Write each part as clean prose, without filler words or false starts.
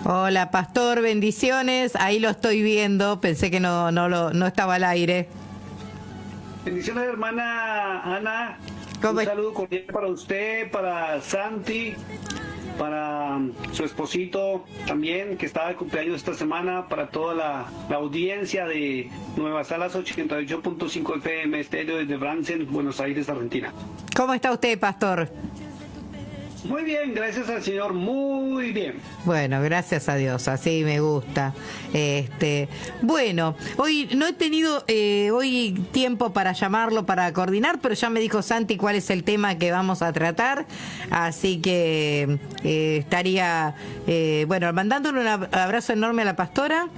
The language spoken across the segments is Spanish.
Hola, pastor, bendiciones. Ahí lo estoy viendo. Pensé que no estaba al aire. Bendiciones, hermana Ana. Un saludo cordial para usted, para Santi, para su esposito también, que estaba de cumpleaños esta semana, para toda la audiencia de Nueva Salas 88.5 FM Estéreo desde Bransen, Buenos Aires, Argentina. ¿Cómo está usted, pastor? Muy bien, gracias al Señor, muy bien. Bueno, gracias a Dios, así me gusta. Bueno, hoy no he tenido hoy tiempo para llamarlo, para coordinar, pero ya me dijo Santi cuál es el tema que vamos a tratar, así que estaría, bueno, mandándole un abrazo enorme a la pastora.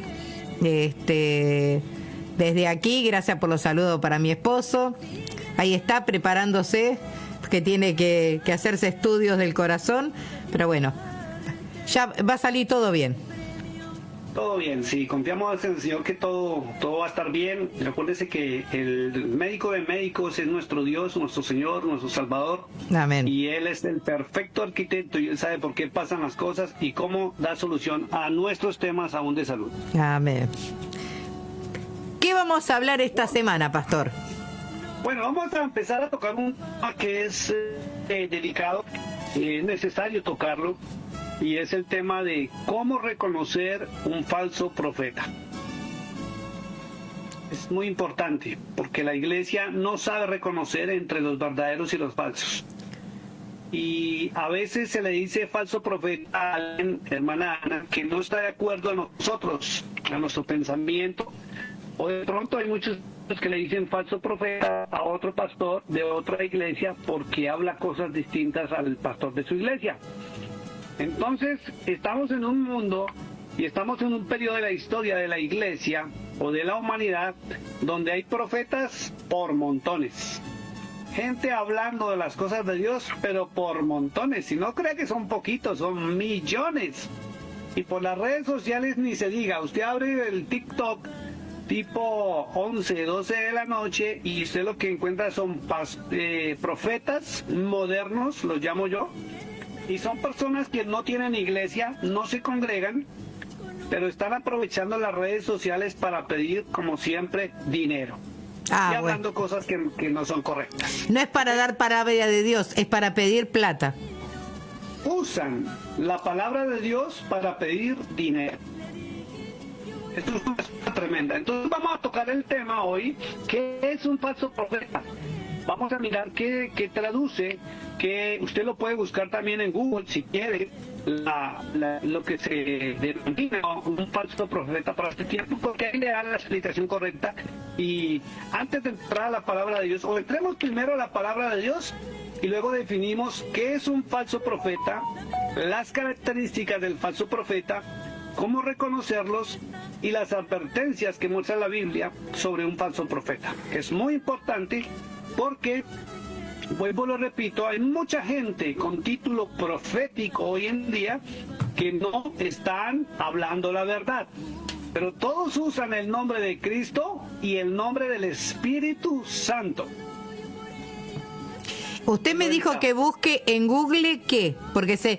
Desde aquí, gracias por los saludos para mi esposo. Ahí está, preparándose, que tiene que hacerse estudios del corazón, pero bueno, ya va a salir todo bien. Todo bien, sí, confiamos en el Señor que todo va a estar bien. Recuérdese que el médico de médicos es nuestro Dios, nuestro Señor, nuestro Salvador. Amén. Y Él es el perfecto arquitecto y Él sabe por qué pasan las cosas y cómo dar solución a nuestros temas aún de salud. Amén. ¿Qué vamos a hablar esta semana, pastor? Bueno, vamos a empezar a tocar un tema que es delicado, es necesario tocarlo, y es el tema de cómo reconocer un falso profeta. Es muy importante, porque la iglesia no sabe reconocer entre los verdaderos y los falsos. Y a veces se le dice falso profeta a alguien, hermana Ana, que no está de acuerdo a nosotros, a nuestro pensamiento, o de pronto hay muchos que le dicen falso profeta a otro pastor de otra iglesia porque habla cosas distintas al pastor de su iglesia. Entonces, estamos en un mundo y estamos en un periodo de la historia de la iglesia o de la humanidad donde hay profetas por montones. Gente hablando de las cosas de Dios, pero por montones. Si no cree que son poquitos, son millones. Y por las redes sociales ni se diga. Usted abre el TikTok tipo 11, 12 de la noche y usted lo que encuentra son profetas modernos, los llamo yo, y son personas que no tienen iglesia, no se congregan, pero están aprovechando las redes sociales para pedir, como siempre, dinero. Y hablando cosas que no son correctas. No es para dar palabra de Dios, es para pedir plata. Usan la palabra de Dios para pedir dinero. Esto es una cosa tremenda. Entonces vamos a tocar el tema hoy, ¿qué es un falso profeta? Vamos a mirar qué traduce, que usted lo puede buscar también en Google si quiere, lo que se denomina un falso profeta para este tiempo, porque ahí le da la explicación correcta. Y antes de entrar a la palabra de Dios, o entremos primero a la palabra de Dios y luego definimos qué es un falso profeta, las características del falso profeta, cómo reconocerlos y las advertencias que muestra la Biblia sobre un falso profeta. Es muy importante porque, vuelvo lo repito, hay mucha gente con título profético hoy en día que no están hablando la verdad. Pero todos usan el nombre de Cristo y el nombre del Espíritu Santo. Usted me dijo que busque en Google qué, porque se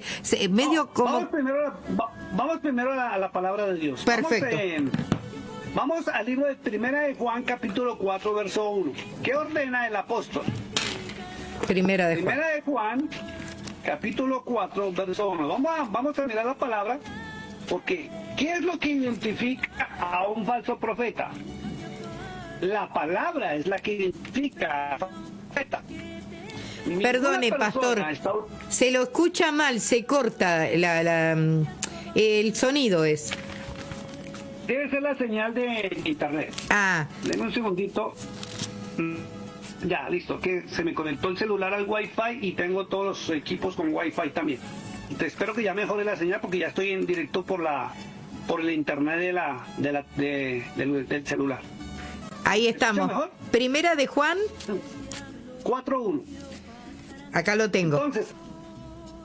medio como... Vamos primero a la palabra de Dios. Perfecto. Vamos al libro de Primera de Juan, capítulo 4, verso 1. ¿Qué ordena el apóstol? Primera de Juan, capítulo 4, verso 1. Vamos a mirar la palabra, porque ¿qué es lo que identifica a un falso profeta? La palabra es la que identifica a un profeta. Perdone, pastor, se lo escucha mal, se corta el sonido es. Debe ser la señal de internet. Deme un segundito. Ya, listo, que se me conectó el celular al Wi-Fi y tengo todos los equipos con Wi-Fi también. Entonces, espero que ya mejore la señal porque ya estoy en directo por el internet del celular. Ahí estamos. Primera de Juan 4:1. Acá lo tengo. Entonces,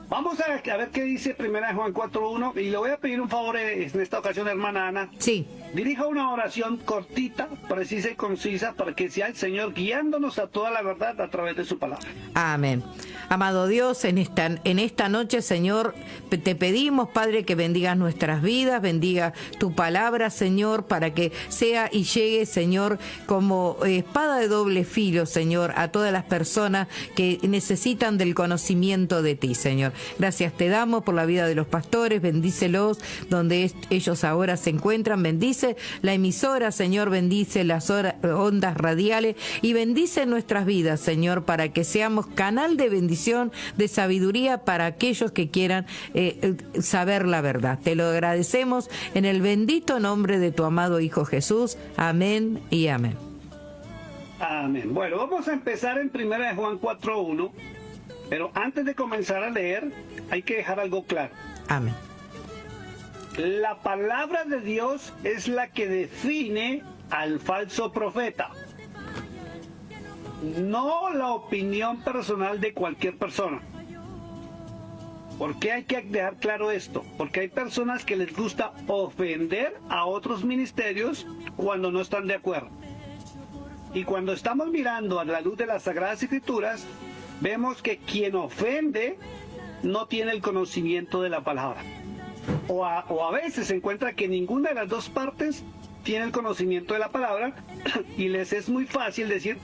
vamos a ver qué dice Primera de Juan 4:1 y le voy a pedir un favor en esta ocasión, hermana Ana. Sí. dirija una oración cortita, precisa y concisa para que sea el Señor guiándonos a toda la verdad a través de su palabra. Amén. Amado Dios, en esta noche, Señor, te pedimos, Padre, que bendigas nuestras vidas, bendiga tu palabra, Señor, para que sea y llegue, Señor, como espada de doble filo, Señor, a todas las personas que necesitan del conocimiento de ti, Señor. Gracias te damos por la vida de los pastores, bendícelos donde ellos ahora se encuentran, bendice la emisora, Señor, bendice las ondas radiales y bendice nuestras vidas, Señor, para que seamos canal de bendición, de sabiduría para aquellos que quieran saber la verdad. Te lo agradecemos en el bendito nombre de tu amado Hijo Jesús. Amén y amén. Amén. Bueno, vamos a empezar en 1 Juan 4:1, pero antes de comenzar a leer, hay que dejar algo claro. Amén. La palabra de Dios es la que define al falso profeta, no la opinión personal de cualquier persona. ¿Por qué hay que dejar claro esto? Porque hay personas que les gusta ofender a otros ministerios cuando no están de acuerdo. Y cuando estamos mirando a la luz de las Sagradas Escrituras, vemos que quien ofende no tiene el conocimiento de la palabra. O a veces se encuentra que ninguna de las dos partes tiene el conocimiento de la palabra y les es muy fácil decir,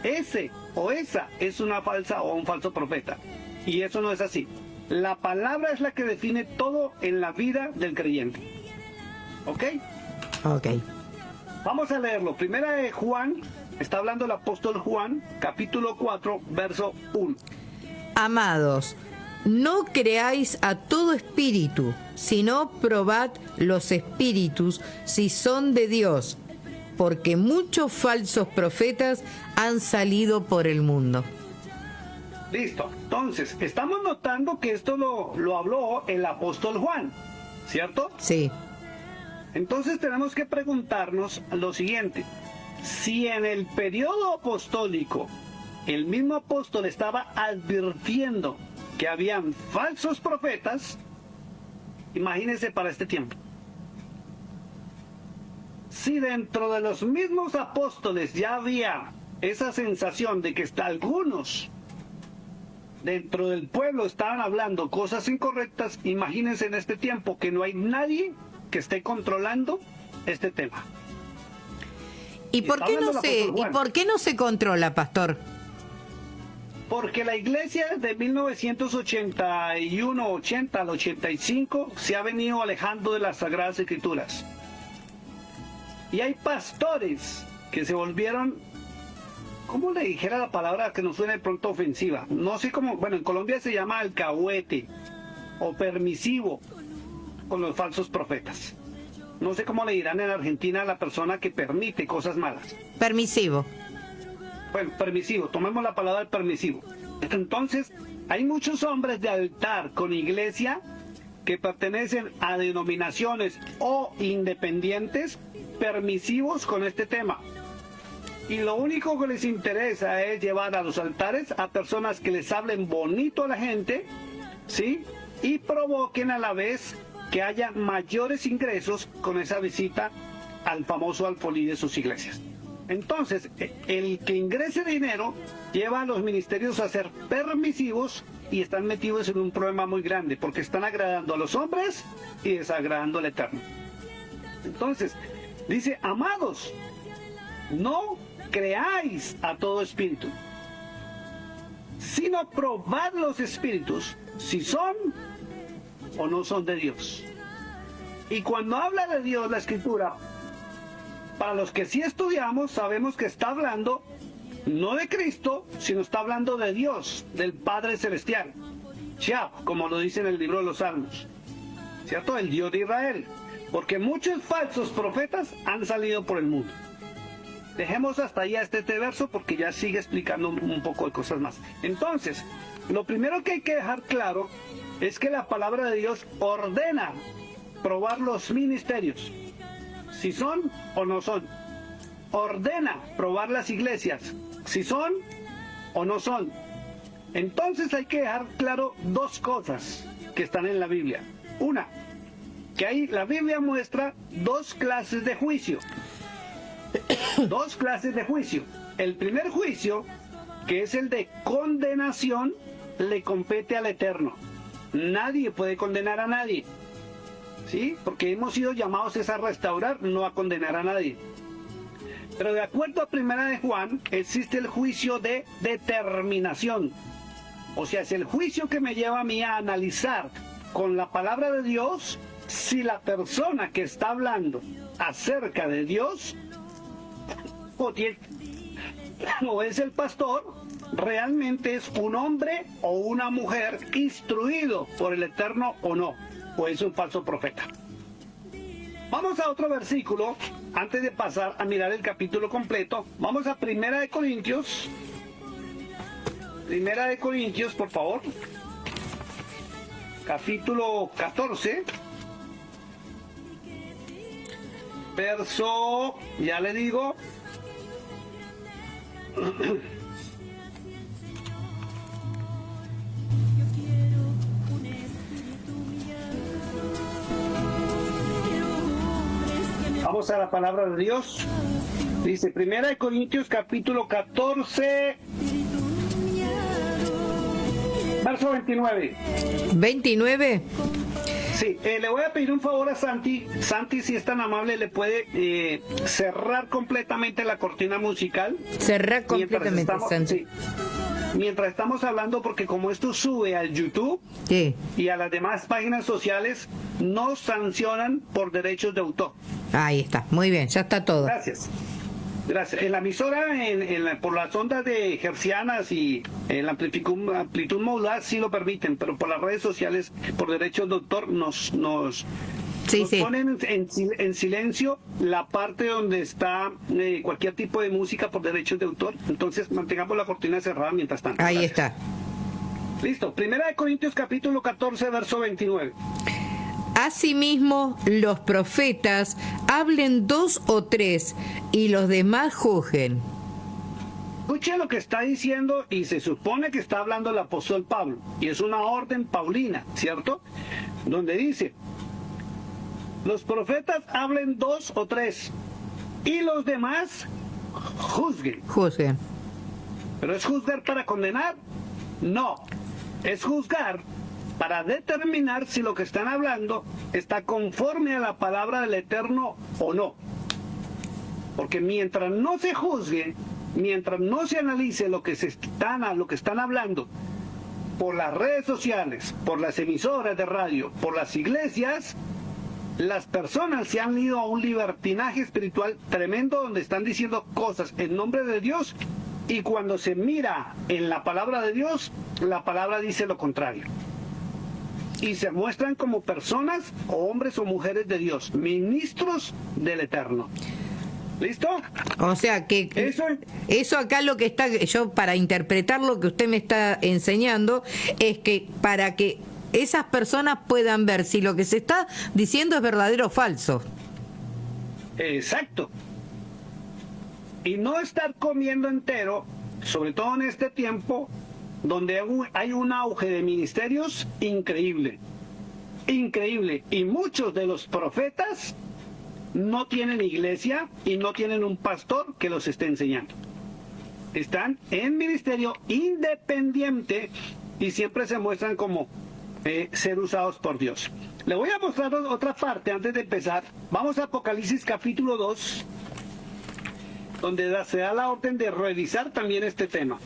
ese o esa es una falsa o un falso profeta. Y eso no es así. La palabra es la que define todo en la vida del creyente. ¿Ok? Ok. Vamos a leerlo. Primera de Juan, está hablando el apóstol Juan, capítulo 4, verso 1. Amados, no creáis a todo espíritu, sino probad los espíritus si son de Dios, porque muchos falsos profetas han salido por el mundo. Listo. Entonces, estamos notando que esto lo habló el apóstol Juan, ¿cierto? Sí. Entonces tenemos que preguntarnos lo siguiente. Si en el periodo apostólico el mismo apóstol estaba advirtiendo que habían falsos profetas, imagínense para este tiempo. Si dentro de los mismos apóstoles ya había esa sensación de que algunos dentro del pueblo estaban hablando cosas incorrectas, imagínense en este tiempo que no hay nadie que esté controlando este tema. ¿Y por qué no se controla, pastor? Porque la iglesia desde 1981, 80 al 85 se ha venido alejando de las Sagradas Escrituras. Y hay pastores que se volvieron, ¿cómo le dijera la palabra que nos suene de pronto ofensiva? No sé cómo, bueno, en Colombia se llama alcahuete o permisivo con los falsos profetas. No sé cómo le dirán en Argentina a la persona que permite cosas malas. Permisivo. Bueno, permisivo, tomemos la palabra permisivo. Entonces, hay muchos hombres de altar con iglesia que pertenecen a denominaciones o independientes permisivos con este tema. Y lo único que les interesa es llevar a los altares a personas que les hablen bonito a la gente, ¿sí? Y provoquen a la vez que haya mayores ingresos con esa visita al famoso alfolí de sus iglesias. Entonces, el que ingrese dinero lleva a los ministerios a ser permisivos y están metidos en un problema muy grande porque están agradando a los hombres y desagradando al Eterno. Entonces, dice, amados, no creáis a todo espíritu, sino probad los espíritus si son o no son de Dios. Y cuando habla de Dios la Escritura, para los que sí estudiamos, sabemos que está hablando no de Cristo, sino está hablando de Dios, del Padre Celestial, Yah, como lo dice en el libro de los Salmos, ¿cierto? El Dios de Israel, porque muchos falsos profetas han salido por el mundo. Dejemos hasta ahí este verso porque ya sigue explicando un poco de cosas más. Entonces, lo primero que hay que dejar claro es que la palabra de Dios ordena probar los ministerios, si son o no son. Ordena probar las iglesias, si son o no son. Entonces hay que dejar claro dos cosas que están en la Biblia. Una, porque ahí la Biblia muestra dos clases de juicio. Dos clases de juicio. El primer juicio, que es el de condenación, le compete al Eterno. Nadie puede condenar a nadie, ¿sí? Porque hemos sido llamados a restaurar, no a condenar a nadie. Pero de acuerdo a Primera de Juan, existe el juicio de determinación. O sea, es el juicio que me lleva a mí a analizar con la palabra de Dios si la persona que está hablando acerca de Dios o es el pastor, realmente es un hombre o una mujer instruido por el Eterno o no, o es un falso profeta. Vamos a otro versículo, antes de pasar a mirar el capítulo completo. Vamos a Primera de Corintios, por favor, capítulo 14, verso, ya le digo, vamos a la palabra de Dios. Dice Primera de Corintios capítulo 14, verso 29. 29. Sí, le voy a pedir un favor a Santi. Santi, si es tan amable, le puede cerrar completamente la cortina musical. Cerrar completamente, Santi. Sí, mientras estamos hablando, porque como esto sube al YouTube, sí, y a las demás páginas sociales, nos sancionan por derechos de autor. Ahí está, muy bien, ya está todo. Gracias. Gracias. En la emisora, por las ondas de hercianas y en la amplitud modular sí lo permiten, pero por las redes sociales, por derechos de autor, nos ponen en silencio la parte donde está cualquier tipo de música por derechos de autor. Entonces mantengamos la cortina cerrada mientras tanto. Ahí Gracias. está. Listo. Primera de Corintios capítulo 14, verso 29. Asimismo, los profetas hablen 2 o 3 y los demás juzguen. Escuche lo que está diciendo, y se supone que está hablando el apóstol Pablo, y es una orden paulina, ¿cierto? Donde dice, los profetas hablen 2 o 3 y los demás juzguen. Juzguen. ¿Pero es juzgar para condenar? No, es juzgar para determinar si lo que están hablando está conforme a la palabra del Eterno o no. Porque mientras no se juzgue, mientras no se analice lo que están hablando por las redes sociales, por las emisoras de radio, por las iglesias, las personas se han ido a un libertinaje espiritual tremendo donde están diciendo cosas en nombre de Dios, y cuando se mira en la palabra de Dios, la palabra dice lo contrario. Y se muestran como personas, o hombres o mujeres de Dios, ministros del Eterno. ¿Listo? O sea que eso acá lo que está, yo para interpretar lo que usted me está enseñando, es que para que esas personas puedan ver si lo que se está diciendo es verdadero o falso. Exacto. Y no estar comiendo entero, sobre todo en este tiempo, donde hay un auge de ministerios increíble, increíble, y muchos de los profetas no tienen iglesia y no tienen un pastor que los esté enseñando. Están en ministerio independiente y siempre se muestran como ser usados por Dios. Le voy a mostrar otra parte antes de empezar. Vamos a Apocalipsis capítulo 2, donde se da la orden de revisar también este tema.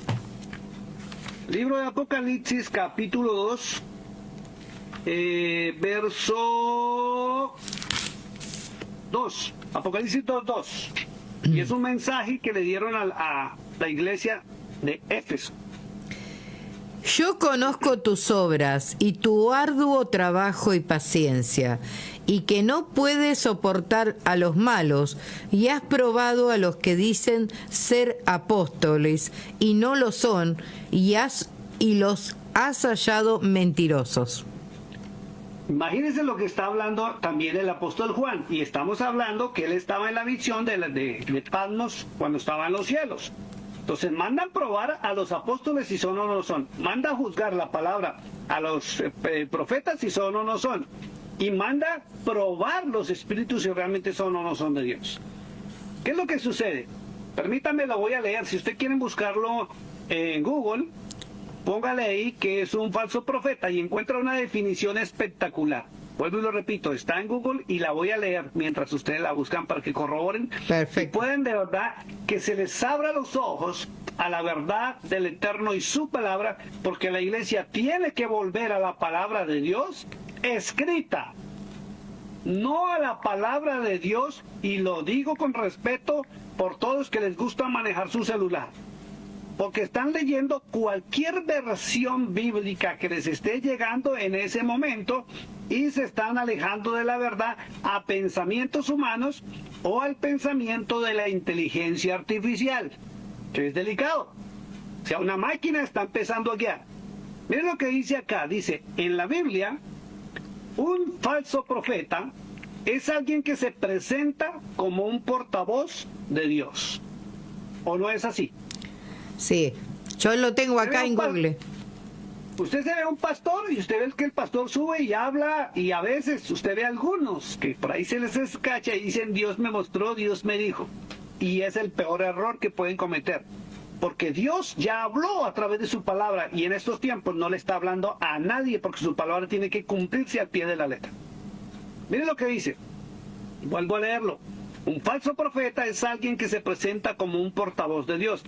Libro de Apocalipsis, capítulo 2, verso 2. Apocalipsis 2:2. Y es un mensaje que le dieron a la iglesia de Éfeso. Yo conozco tus obras y tu arduo trabajo y paciencia, y que no puedes soportar a los malos, y has probado a los que dicen ser apóstoles y no lo son, y los has hallado mentirosos. Imagínense lo que está hablando también el apóstol Juan, y estamos hablando que él estaba en la visión de Patmos cuando estaba en los cielos. Entonces mandan probar a los apóstoles si son o no son, manda juzgar la palabra a los profetas si son o no son. y manda probar los espíritus si realmente son o no son de Dios. ¿Qué es lo que sucede? Permítame, lo voy a leer. Si usted quieren buscarlo en Google, póngale ahí que es un falso profeta y encuentra una definición espectacular. Vuelvo y lo repito, está en Google y la voy a leer mientras ustedes la buscan para que corroboren. Perfecto. Y pueden de verdad que se les abra los ojos a la verdad del Eterno y su palabra, porque la iglesia tiene que volver a la palabra de Dios escrita, no a la palabra de Dios, y lo digo con respeto por todos que les gusta manejar su celular, porque están leyendo cualquier versión bíblica que les esté llegando en ese momento y se están alejando de la verdad a pensamientos humanos o al pensamiento de la inteligencia artificial, que es delicado. O sea, una máquina está empezando a guiar. Miren lo que dice acá, dice, en la Biblia, un falso profeta es alguien que se presenta como un portavoz de Dios. ¿O no es así? Sí, yo lo tengo acá en Google. Usted se ve a un pastor y usted ve que el pastor sube y habla, y a veces usted ve a algunos que por ahí se les escacha y dicen Dios me mostró, Dios me dijo. Y es el peor error que pueden cometer. Porque Dios ya habló a través de su palabra y en estos tiempos no le está hablando a nadie porque su palabra tiene que cumplirse al pie de la letra. Miren lo que dice. Vuelvo a leerlo. Un falso profeta es alguien que se presenta como un portavoz de Dios,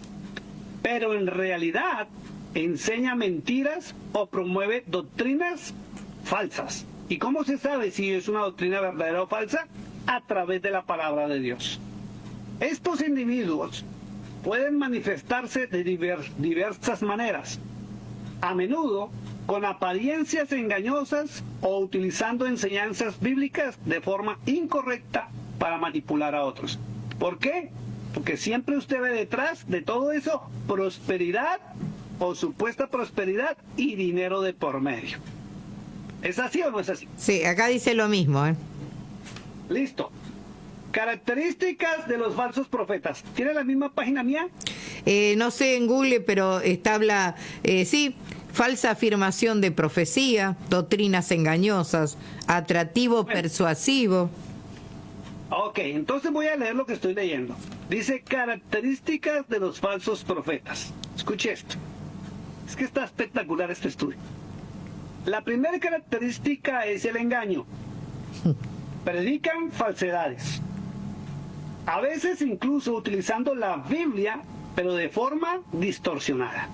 pero en realidad enseña mentiras o promueve doctrinas falsas. ¿Y cómo se sabe si es una doctrina verdadera o falsa? A través de la palabra de Dios. Estos individuos pueden manifestarse de diversas maneras, a menudo con apariencias engañosas o utilizando enseñanzas bíblicas de forma incorrecta para manipular a otros. ¿Por qué? Porque siempre usted ve detrás de todo eso prosperidad o supuesta prosperidad y dinero de por medio. ¿Es así o no es así? Sí, acá dice lo mismo, ¿eh? Listo. Características de los falsos profetas. ¿Tiene la misma página mía? No sé en Google, pero habla, sí, falsa afirmación de profecía, doctrinas engañosas, atractivo persuasivo. Ok, entonces voy a leer lo que estoy leyendo. Dice características de los falsos profetas. Escuche esto. Es que está espectacular este estudio. La primera característica es el engaño. Predican falsedades. A veces incluso utilizando la Biblia, pero de forma distorsionada.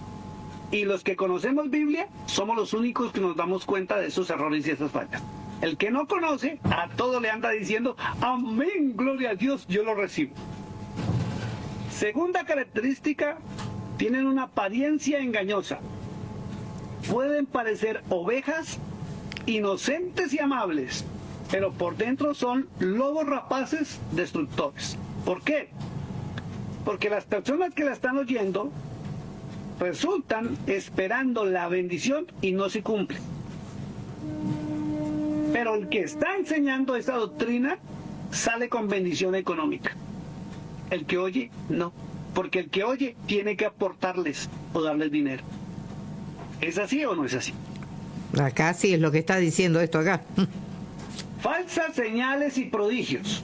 Y los que conocemos Biblia somos los únicos que nos damos cuenta de esos errores y esas fallas. El que no conoce, a todo le anda diciendo, amén, gloria a Dios, yo lo recibo. Segunda característica, tienen una apariencia engañosa. Pueden parecer ovejas inocentes y amables, pero por dentro son lobos rapaces destructores. ¿Por qué? Porque las personas que la están oyendo resultan esperando la bendición y no se cumple. Pero el que está enseñando esa doctrina sale con bendición económica. El que oye, no. Porque el que oye tiene que aportarles o darles dinero. ¿Es así o no es así? Acá sí es lo que está diciendo esto acá. Falsas señales y prodigios.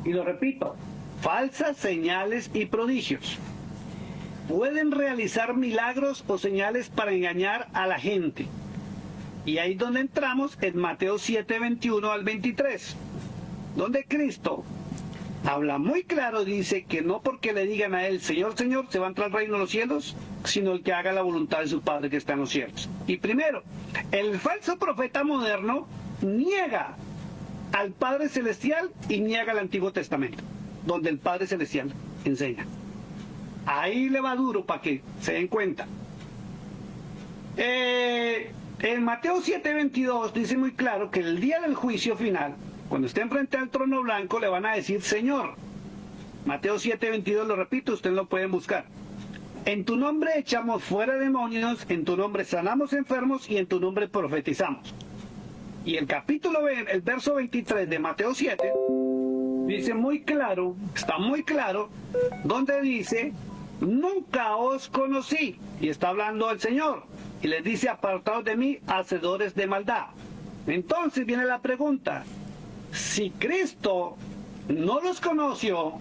Y lo repito, falsas señales y prodigios. Pueden realizar milagros o señales para engañar a la gente. Y ahí es donde entramos en Mateo 7, 21 al 23, donde Cristo habla muy claro, dice que no porque le digan a él, Señor, Señor, se va a entrar al reino de los cielos, sino el que haga la voluntad de su Padre que está en los cielos. Y primero, el falso profeta moderno niega al Padre Celestial y niega el Antiguo Testamento, donde el Padre Celestial enseña. Ahí le va duro para que se den cuenta. En Mateo 7:22 dice muy claro que el día del juicio final, cuando estén frente al trono blanco, le van a decir, Señor. Mateo 7:22, lo repito, ustedes lo pueden buscar. En tu nombre echamos fuera demonios, en tu nombre sanamos enfermos y en tu nombre profetizamos. Y el verso 23 de Mateo 7, dice muy claro, está muy claro, donde dice, nunca os conocí. Y está hablando el Señor. Y les dice, apartados de mí, hacedores de maldad. Entonces viene la pregunta, si Cristo no los conoció,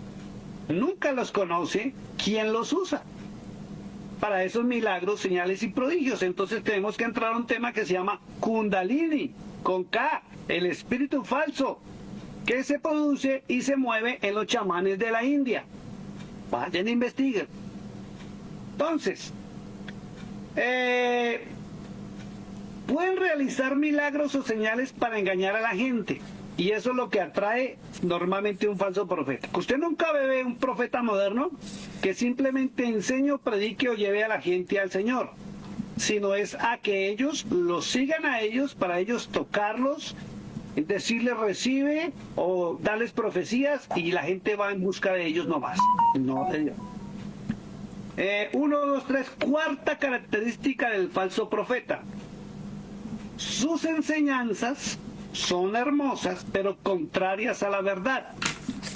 nunca los conoce, ¿quién los usa para esos milagros, señales y prodigios? Entonces tenemos que entrar a un tema que se llama Kundalini, con K, el espíritu falso, que se produce y se mueve en los chamanes de la India. Vayan a investigar. Entonces, pueden realizar milagros o señales para engañar a la gente. Y eso es lo que atrae normalmente un falso profeta. Usted nunca ve un profeta moderno que simplemente enseñe o predique o lleve a la gente al Señor, sino es a que ellos los sigan a ellos, para ellos tocarlos, decirles recibe o darles profecías, y la gente va en busca de ellos nomás. No de Dios. 1, 2, 3, cuarta característica del falso profeta. Sus enseñanzas son hermosas, pero contrarias a la verdad,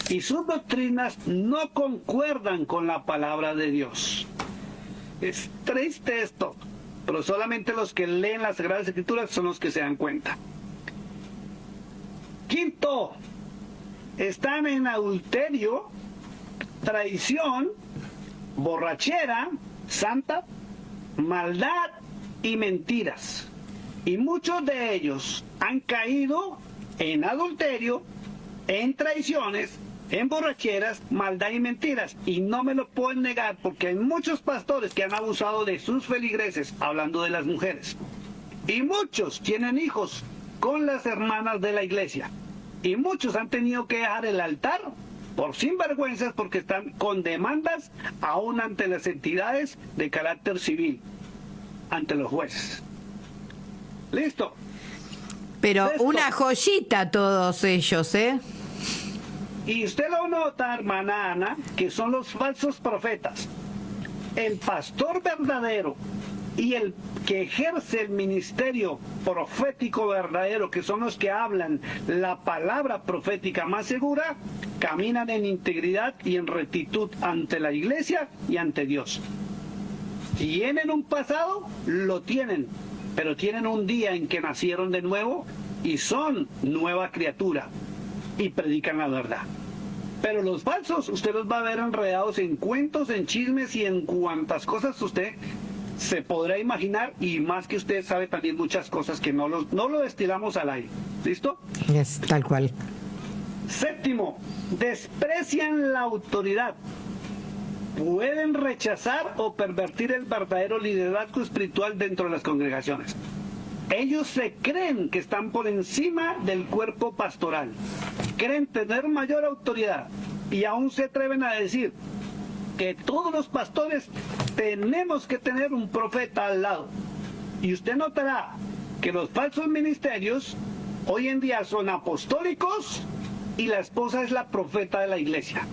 y sus doctrinas no concuerdan con la palabra de Dios. Es triste esto, pero solamente los que leen las Sagradas Escrituras son los que se dan cuenta. Quinto, están en adulterio, traición, borrachera, santa, maldad y mentiras. Y muchos de ellos han caído en adulterio, en traiciones, en borracheras, maldad y mentiras. Y no me lo pueden negar, porque hay muchos pastores que han abusado de sus feligreses, hablando de las mujeres. Y muchos tienen hijos con las hermanas de la iglesia. Y muchos han tenido que dejar el altar por sinvergüenzas, porque están con demandas aún ante las entidades de carácter civil, ante los jueces. Listo. Pero Esto. una joyita todos ellos, ¿eh? Y usted lo nota, hermana Ana, que son los falsos profetas. El pastor verdadero y el que ejerce el ministerio profético verdadero, que son los que hablan la palabra profética más segura, caminan en integridad y en rectitud ante la iglesia y ante Dios. ¿Tienen un pasado? Lo tienen, pero tienen un día en que nacieron de nuevo y son nueva criatura y predican la verdad. Pero los falsos, usted los va a ver enredados en cuentos, en chismes y en cuantas cosas usted se podrá imaginar, y más que usted sabe también muchas cosas que no lo destilamos al aire. ¿Listo? Es tal cual. Séptimo, desprecian la autoridad. Pueden rechazar o pervertir el verdadero liderazgo espiritual dentro de las congregaciones. Ellos se creen que están por encima del cuerpo pastoral, creen tener mayor autoridad, y aún se atreven a decir que todos los pastores tenemos que tener un profeta al lado. Y usted notará que los falsos ministerios hoy en día son apostólicos y la esposa es la profeta de la iglesia.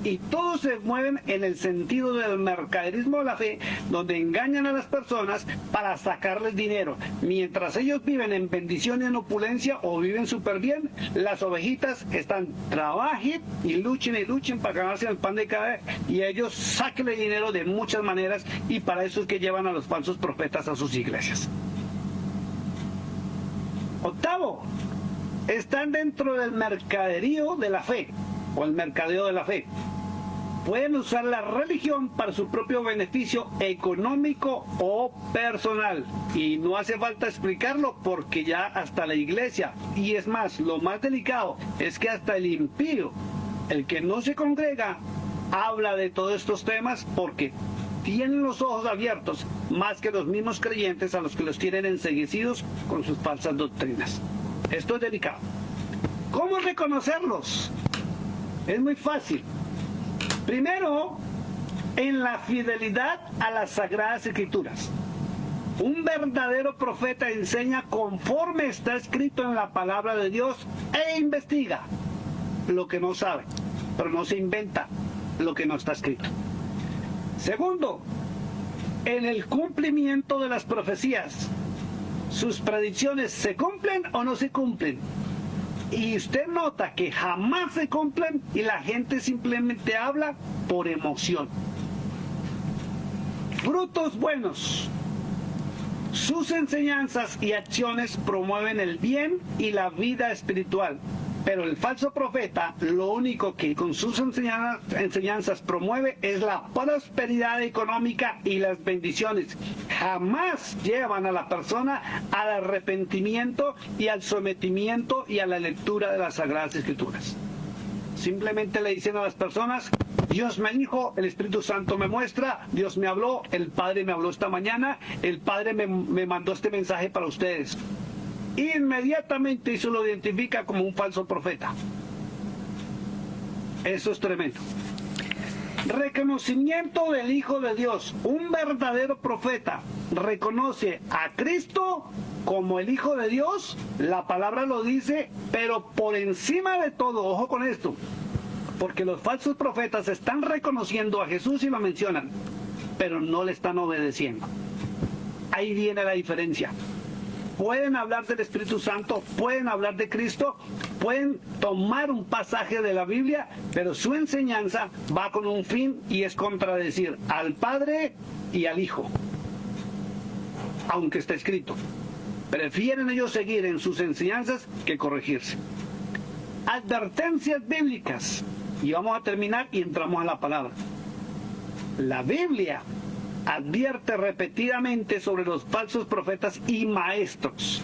Y todos se mueven en el sentido del mercaderismo de la fe, donde engañan a las personas para sacarles dinero. Mientras ellos viven en bendición y en opulencia, o viven súper bien, las ovejitas están trabajen y luchen para ganarse el pan de cada vez, y ellos sáquenle dinero de muchas maneras, y para eso es que llevan a los falsos profetas a sus iglesias. Octavo, están dentro del mercaderío de la fe, o el mercadeo de la fe. Pueden usar la religión para su propio beneficio económico o personal. Y no hace falta explicarlo, porque ya hasta la iglesia, y es más, lo más delicado es que hasta el impío, el que no se congrega, habla de todos estos temas, porque tienen los ojos abiertos más que los mismos creyentes, a los que los tienen enceguecidos con sus falsas doctrinas. Esto es delicado. ¿Cómo reconocerlos? Es muy fácil. Primero, en la fidelidad a las Sagradas Escrituras. Un verdadero profeta enseña conforme está escrito en la palabra de Dios e investiga lo que no sabe, pero no se inventa lo que no está escrito. Segundo, en el cumplimiento de las profecías. ¿Sus predicciones se cumplen o no se cumplen? Y usted nota que jamás se cumplen, y la gente simplemente habla por emoción. Frutos buenos. Sus enseñanzas y acciones promueven el bien y la vida espiritual. Pero el falso profeta lo único que con sus enseñanzas promueve es la prosperidad económica y las bendiciones. Jamás llevan a la persona al arrepentimiento y al sometimiento y a la lectura de las Sagradas Escrituras. Simplemente le dicen a las personas: Dios me dijo, el Espíritu Santo me muestra, Dios me habló, el Padre me habló esta mañana, el Padre me mandó este mensaje para ustedes. Inmediatamente eso lo identifica como un falso profeta. Eso es tremendo. Reconocimiento del Hijo de Dios. Un verdadero profeta reconoce a Cristo como el Hijo de Dios. La palabra lo dice, pero por encima de todo, ojo con esto, porque los falsos profetas están reconociendo a Jesús y lo mencionan, pero no le están obedeciendo. Ahí viene la diferencia. Pueden hablar del Espíritu Santo, pueden hablar de Cristo, pueden tomar un pasaje de la Biblia, pero su enseñanza va con un fin y es contradecir al Padre y al Hijo. Aunque está escrito. Prefieren ellos seguir en sus enseñanzas que corregirse. Advertencias bíblicas. Y vamos a terminar y entramos a la palabra. La Biblia advierte repetidamente sobre los falsos profetas y maestros.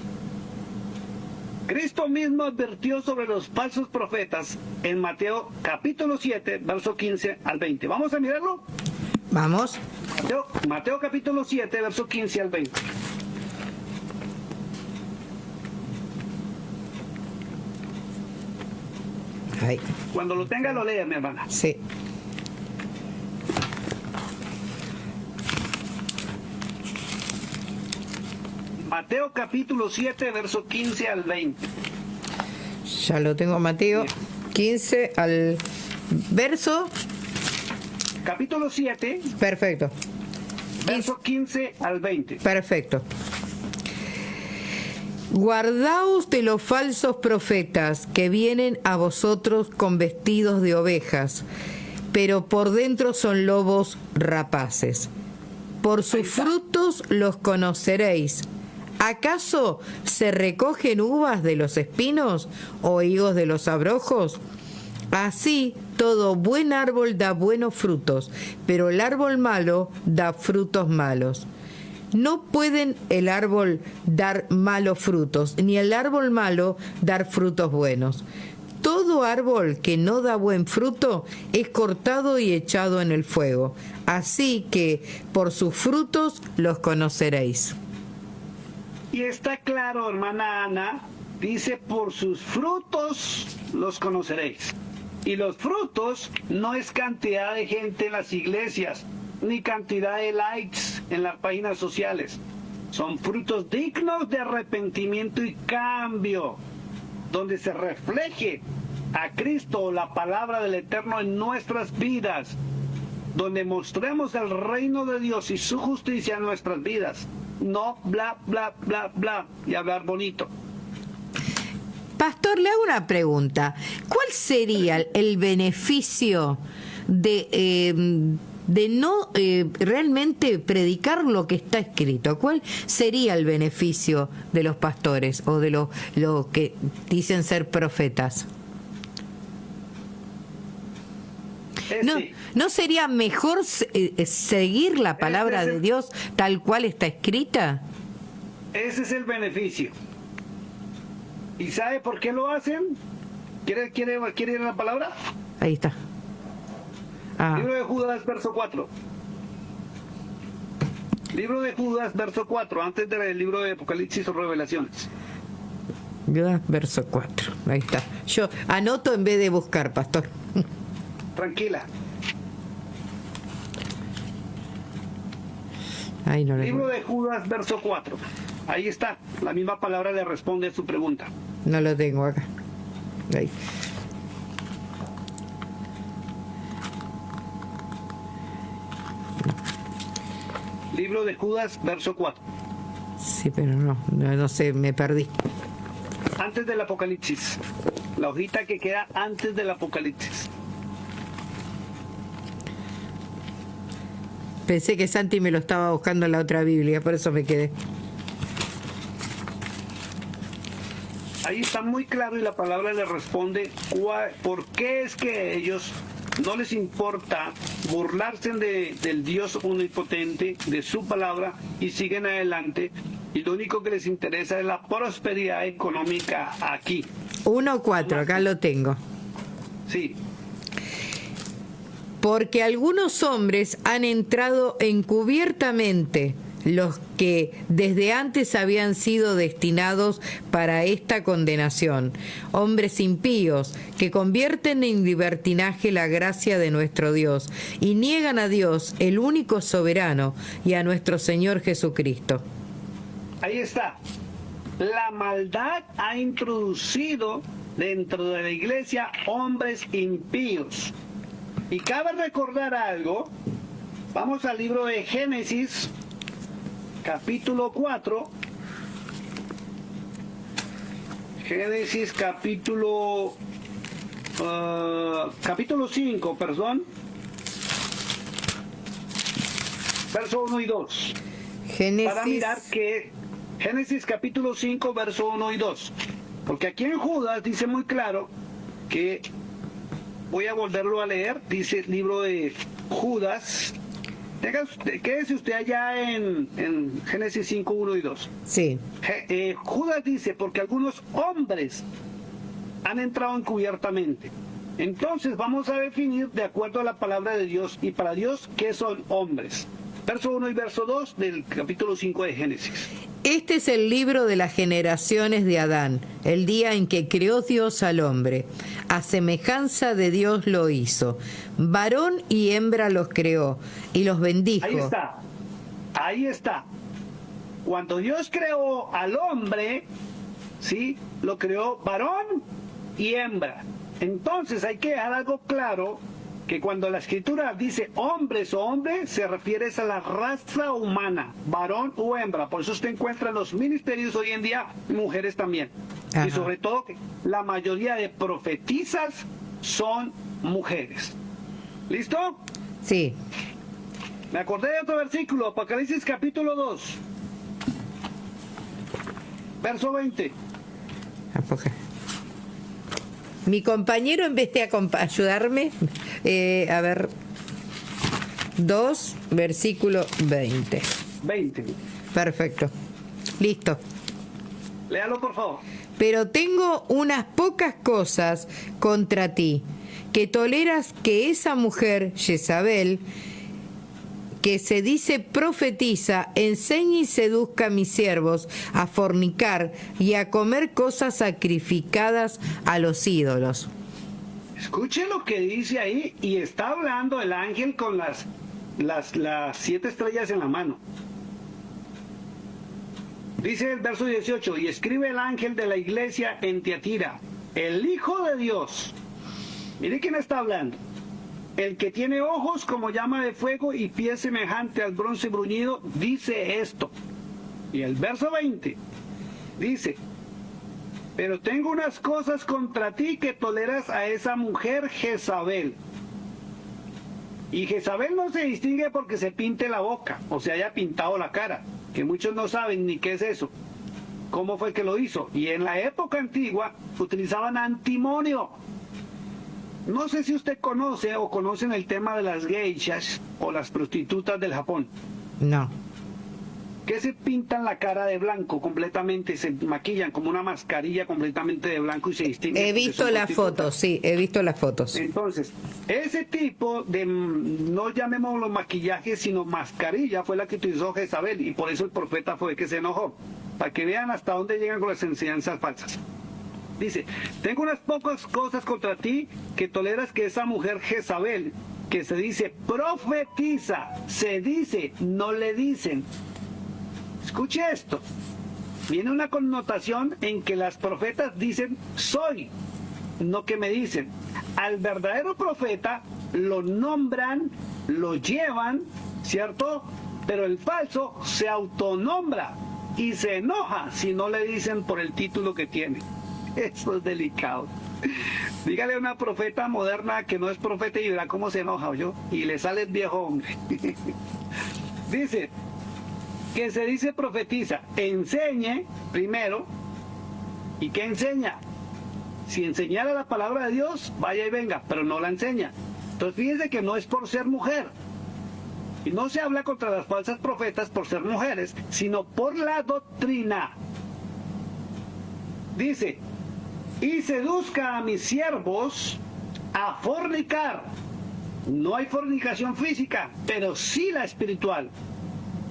Cristo mismo advirtió sobre los falsos profetas en Mateo capítulo 7, verso 15 al 20. ¿Vamos a mirarlo? Vamos. Mateo capítulo 7, verso 15 al 20. Ahí. Cuando lo tenga lo lea, mi hermana. Sí. Mateo capítulo 7, verso 15 al 20. Ya lo tengo, Mateo 15 al verso. Capítulo 7. Perfecto. Verso 15 al 20. Perfecto. Guardaos de los falsos profetas que vienen a vosotros con vestidos de ovejas, pero por dentro son lobos rapaces. Por sus frutos los conoceréis. ¿Acaso se recogen uvas de los espinos o higos de los abrojos? Así, todo buen árbol da buenos frutos, pero el árbol malo da frutos malos. No pueden el árbol dar malos frutos, ni el árbol malo dar frutos buenos. Todo árbol que no da buen fruto es cortado y echado en el fuego. Así que por sus frutos los conoceréis. Y está claro, hermana Ana, dice: por sus frutos los conoceréis. Y los frutos no es cantidad de gente en las iglesias, ni cantidad de likes en las páginas sociales. Son frutos dignos de arrepentimiento y cambio, donde se refleje a Cristo o la palabra del Eterno en nuestras vidas, donde mostremos el reino de Dios y su justicia en nuestras vidas. No bla, bla, bla, bla, y hablar bonito. Pastor, le hago una pregunta. ¿Cuál sería el beneficio de no realmente predicar lo que está escrito? ¿Cuál sería el beneficio de los pastores o de los que dicen ser profetas? ¿No sería mejor seguir la palabra de Dios tal cual está escrita? Ese es el beneficio. ¿Y sabe por qué lo hacen? ¿Quiere ir a la palabra? Ahí está. Libro de Judas, verso 4. Libro de Judas, verso 4, antes del libro de Apocalipsis o Revelaciones. Judas, verso 4. Ahí está. Yo anoto en vez de buscar, pastor. Tranquila. Ahí no Libro de Judas, verso 4. Ahí está. La misma palabra le responde a su pregunta. No lo tengo acá. Ahí. Libro de Judas, verso 4. Sí, pero no sé, me perdí. Antes del Apocalipsis. La hojita que queda antes del Apocalipsis. Pensé que Santi me lo estaba buscando en la otra Biblia, por eso me quedé. Ahí está muy claro y la palabra le responde por qué es que ellos no les importa burlarse del Dios omnipotente, de su palabra, y siguen adelante. Y lo único que les interesa es la prosperidad económica aquí. 1:4, acá lo tengo. Sí. Porque algunos hombres han entrado encubiertamente, los que desde antes habían sido destinados para esta condenación, hombres impíos que convierten en libertinaje la gracia de nuestro Dios y niegan a Dios, el único soberano, y a nuestro Señor Jesucristo. Ahí está. La maldad ha introducido dentro de la iglesia hombres impíos. Y cabe recordar algo. Vamos al libro de Génesis, capítulo 4. Génesis capítulo 5, perdón. Verso 1 y 2. Para mirar que Génesis capítulo 5, verso 1 y 2. Porque aquí en Judas dice muy claro que, voy a volverlo a leer, dice el libro de Judas. Quédese usted allá en Génesis 5, 1 y 2. Sí. Judas dice, porque algunos hombres han entrado encubiertamente. Entonces vamos a definir de acuerdo a la palabra de Dios y para Dios qué son hombres. Verso 1 y verso 2 del capítulo 5 de Génesis. Este es el libro de las generaciones de Adán, el día en que creó Dios al hombre. A semejanza de Dios lo hizo. Varón y hembra los creó y los bendijo. Ahí está. Ahí está. Cuando Dios creó al hombre, ¿sí? Lo creó varón y hembra. Entonces hay que dejar algo claro, que cuando la escritura dice hombres o hombre, se refiere a la raza humana, varón o hembra. Por eso usted encuentra en los ministerios hoy en día mujeres también. Ajá. Y sobre todo la mayoría de profetisas son mujeres. ¿Listo? Sí. Me acordé de otro versículo, Apocalipsis capítulo 2, verso 20. Mi compañero, en vez de ayudarme, a ver, 2, versículo 20. 20. Perfecto. Listo. Léalo, por favor. Pero tengo unas pocas cosas contra ti, que toleras que esa mujer, Jezabel, que se dice profetiza, enseñe y seduzca a mis siervos a fornicar y a comer cosas sacrificadas a los ídolos. Escuche lo que dice ahí, y está hablando el ángel con las 7 estrellas en la mano. Dice el verso 18, y escribe el ángel de la iglesia en Tiatira, el Hijo de Dios. Mire quién está hablando. El que tiene ojos como llama de fuego y pies semejante al bronce bruñido, dice esto. Y el verso 20 dice, pero tengo unas cosas contra ti, que toleras a esa mujer Jezabel. Y Jezabel no se distingue porque se pinte la boca o se haya pintado la cara, que muchos no saben ni qué es eso, cómo fue que lo hizo. Y en la época antigua utilizaban antimonio. No sé si usted conoce o conocen el tema de las geishas o las prostitutas del Japón. No. Que se pintan la cara de blanco completamente, se maquillan como una mascarilla completamente de blanco y se distinguen. He visto las fotos, sí, he visto las fotos. Entonces, ese tipo de, no llamémoslo maquillaje, sino mascarilla, fue la que utilizó Jezabel, y por eso el profeta fue que se enojó, para que vean hasta dónde llegan con las enseñanzas falsas. Dice, tengo unas pocas cosas contra ti, que toleras que esa mujer Jezabel, que se dice profetiza, se dice, no le dicen. Escuche esto, viene una connotación en que las profetas dicen soy, no que me dicen. Al verdadero profeta lo nombran, lo llevan, ¿cierto? Pero el falso se autonombra y se enoja si no le dicen por el título que tiene. Eso es delicado. Dígale a una profeta moderna que no es profeta y verá cómo se enoja, yo, y le sale el viejo hombre. Dice que se dice profetiza, enseñe primero ¿Y qué enseña? Si enseñara la palabra de Dios, vaya y venga, pero no la enseña. Entonces fíjense que no es por ser mujer. Y no se habla contra las falsas profetas por ser mujeres, sino por la doctrina. Dice, y seduzca a mis siervos a fornicar. No hay fornicación física, pero sí la espiritual.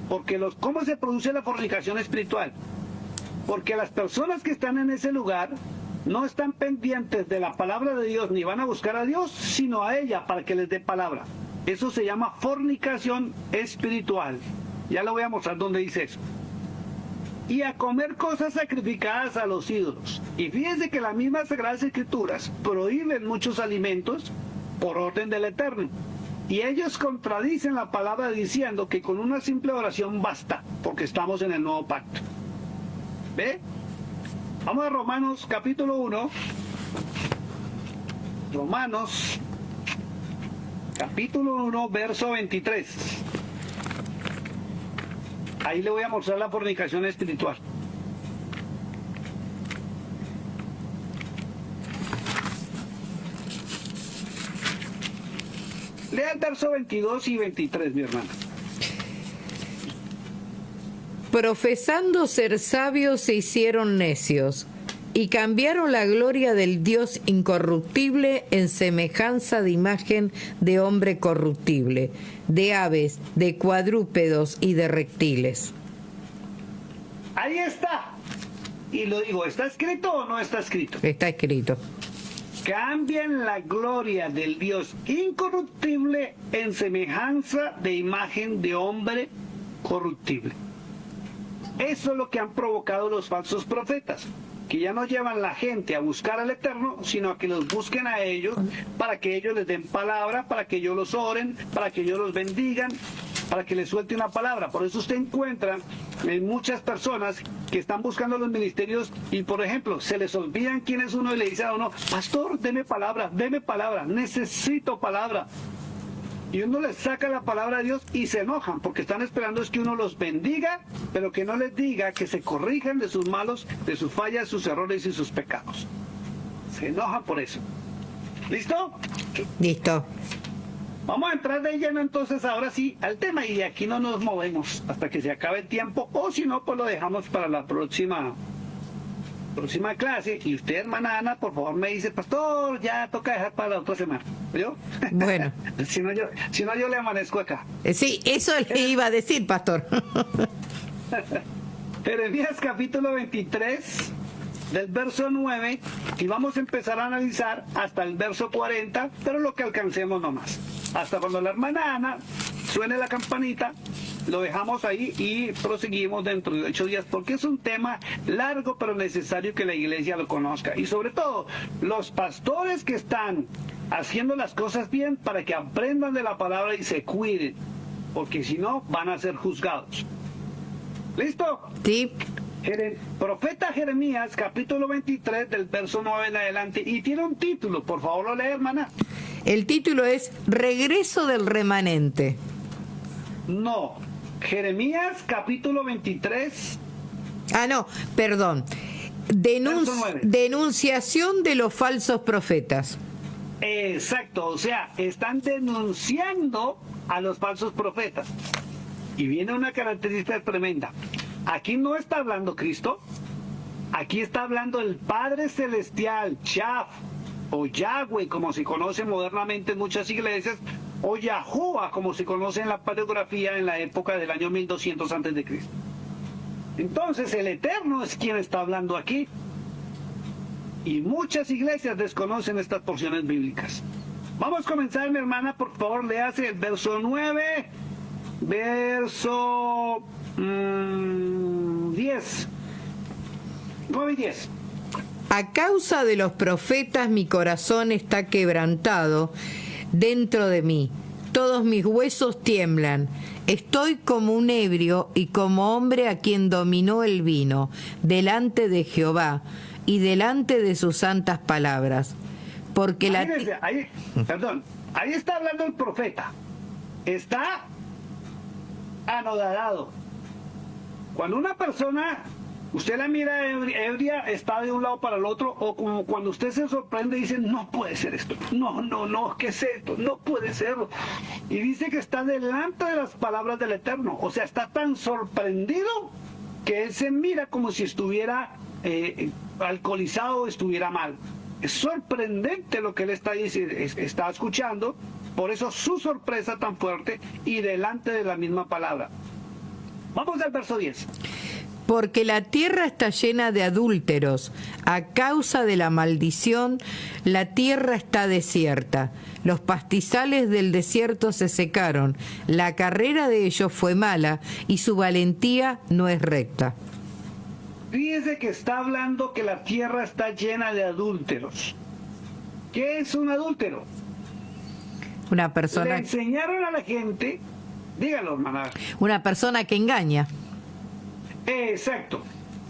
Porque ¿cómo se produce la fornicación espiritual? Porque las personas que están en ese lugar no están pendientes de la palabra de Dios, ni van a buscar a Dios, sino a ella para que les dé palabra. Eso se llama fornicación espiritual. Ya lo voy a mostrar donde dice eso. Y a comer cosas sacrificadas a los ídolos. Y fíjense que las mismas Sagradas Escrituras prohíben muchos alimentos por orden del Eterno. Y ellos contradicen la palabra diciendo que con una simple oración basta, porque estamos en el nuevo pacto. ¿Ve? Vamos a Romanos capítulo 1. Romanos capítulo 1, verso 23. Ahí le voy a mostrar la fornicación espiritual. Lea el verso 22 y 23, mi hermana. Profesando ser sabios se hicieron necios y cambiaron la gloria del Dios incorruptible en semejanza de imagen de hombre corruptible, de aves, de cuadrúpedos y de reptiles. Ahí está. Y lo digo, ¿está escrito o no está escrito? Está escrito. Cambian la gloria del Dios incorruptible en semejanza de imagen de hombre corruptible. Eso es lo que han provocado los falsos profetas, que ya no llevan la gente a buscar al Eterno, sino a que los busquen a ellos, para que ellos les den palabra, para que ellos los oren, para que ellos los bendigan, para que les suelte una palabra. Por eso usted encuentra en muchas personas que están buscando los ministerios y, por ejemplo, se les olvidan quién es uno y le dicen a uno, pastor, deme palabra, necesito palabra. Y uno les saca la palabra de Dios y se enojan porque están esperando es que uno los bendiga, pero que no les diga que se corrijan de sus malos, de sus fallas, sus errores y sus pecados. Se enojan por eso. ¿Listo? Listo. Vamos a entrar de lleno entonces ahora sí al tema y de aquí no nos movemos hasta que se acabe el tiempo, o si no, pues lo dejamos para la próxima clase. Y usted, hermana Ana, por favor me dice, pastor, ya toca dejar para la otra semana. ¿Yo? Bueno. si no yo le amanezco acá. Sí, eso le iba a decir, pastor. Jeremías capítulo 23, del verso 9, y vamos a empezar a analizar hasta el verso 40, pero lo que alcancemos nomás. Hasta cuando la hermana Ana suene la campanita, lo dejamos ahí y proseguimos dentro de 8 días, porque es un tema largo pero necesario que la iglesia lo conozca, y sobre todo los pastores que están haciendo las cosas bien, para que aprendan de la palabra y se cuiden, porque si no van a ser juzgados. ¿Listo? Sí. Profeta Jeremías capítulo 23 del verso 9 en adelante, y tiene un título, por favor lo lee, hermana. El título es Regreso del remanente. No, Jeremías capítulo 23. Ah, no, perdón. Denunciación de los falsos profetas. Exacto, o sea, están denunciando a los falsos profetas. Y viene una característica tremenda. Aquí no está hablando Cristo, aquí está hablando el Padre Celestial, Shaf, o Yahweh, como se conoce modernamente en muchas iglesias, o Yahuwah, como se conoce en la paleografía en la época del año 1200 a.C. Entonces el Eterno es quien está hablando aquí. Y muchas iglesias desconocen estas porciones bíblicas. Vamos a comenzar, mi hermana, por favor, léase el verso 9, verso 10. 9 y 10. A causa de los profetas mi corazón está quebrantado dentro de mí. Todos mis huesos tiemblan. Estoy como un ebrio y como hombre a quien dominó el vino, delante de Jehová y delante de sus santas palabras. Porque ahí está hablando el profeta. Está anodadado. Cuando una persona Usted la mira ebria, está de un lado para el otro, o como cuando usted se sorprende y dice, no puede ser esto, no, ¿qué es esto? No puede serlo. Y dice que está delante de las palabras del Eterno, o sea, está tan sorprendido que él se mira como si estuviera alcoholizado o estuviera mal. Es sorprendente lo que él está diciendo, está escuchando, por eso su sorpresa tan fuerte y delante de la misma palabra. Vamos al verso 10. Porque la tierra está llena de adúlteros. A causa de la maldición, la tierra está desierta. Los pastizales del desierto se secaron. La carrera de ellos fue mala y su valentía no es recta. Fíjese que está hablando que la tierra está llena de adúlteros. ¿Qué es un adúltero? Una persona... Le enseñaron a la gente, dígalo, hermana. Una persona que engaña. Exacto.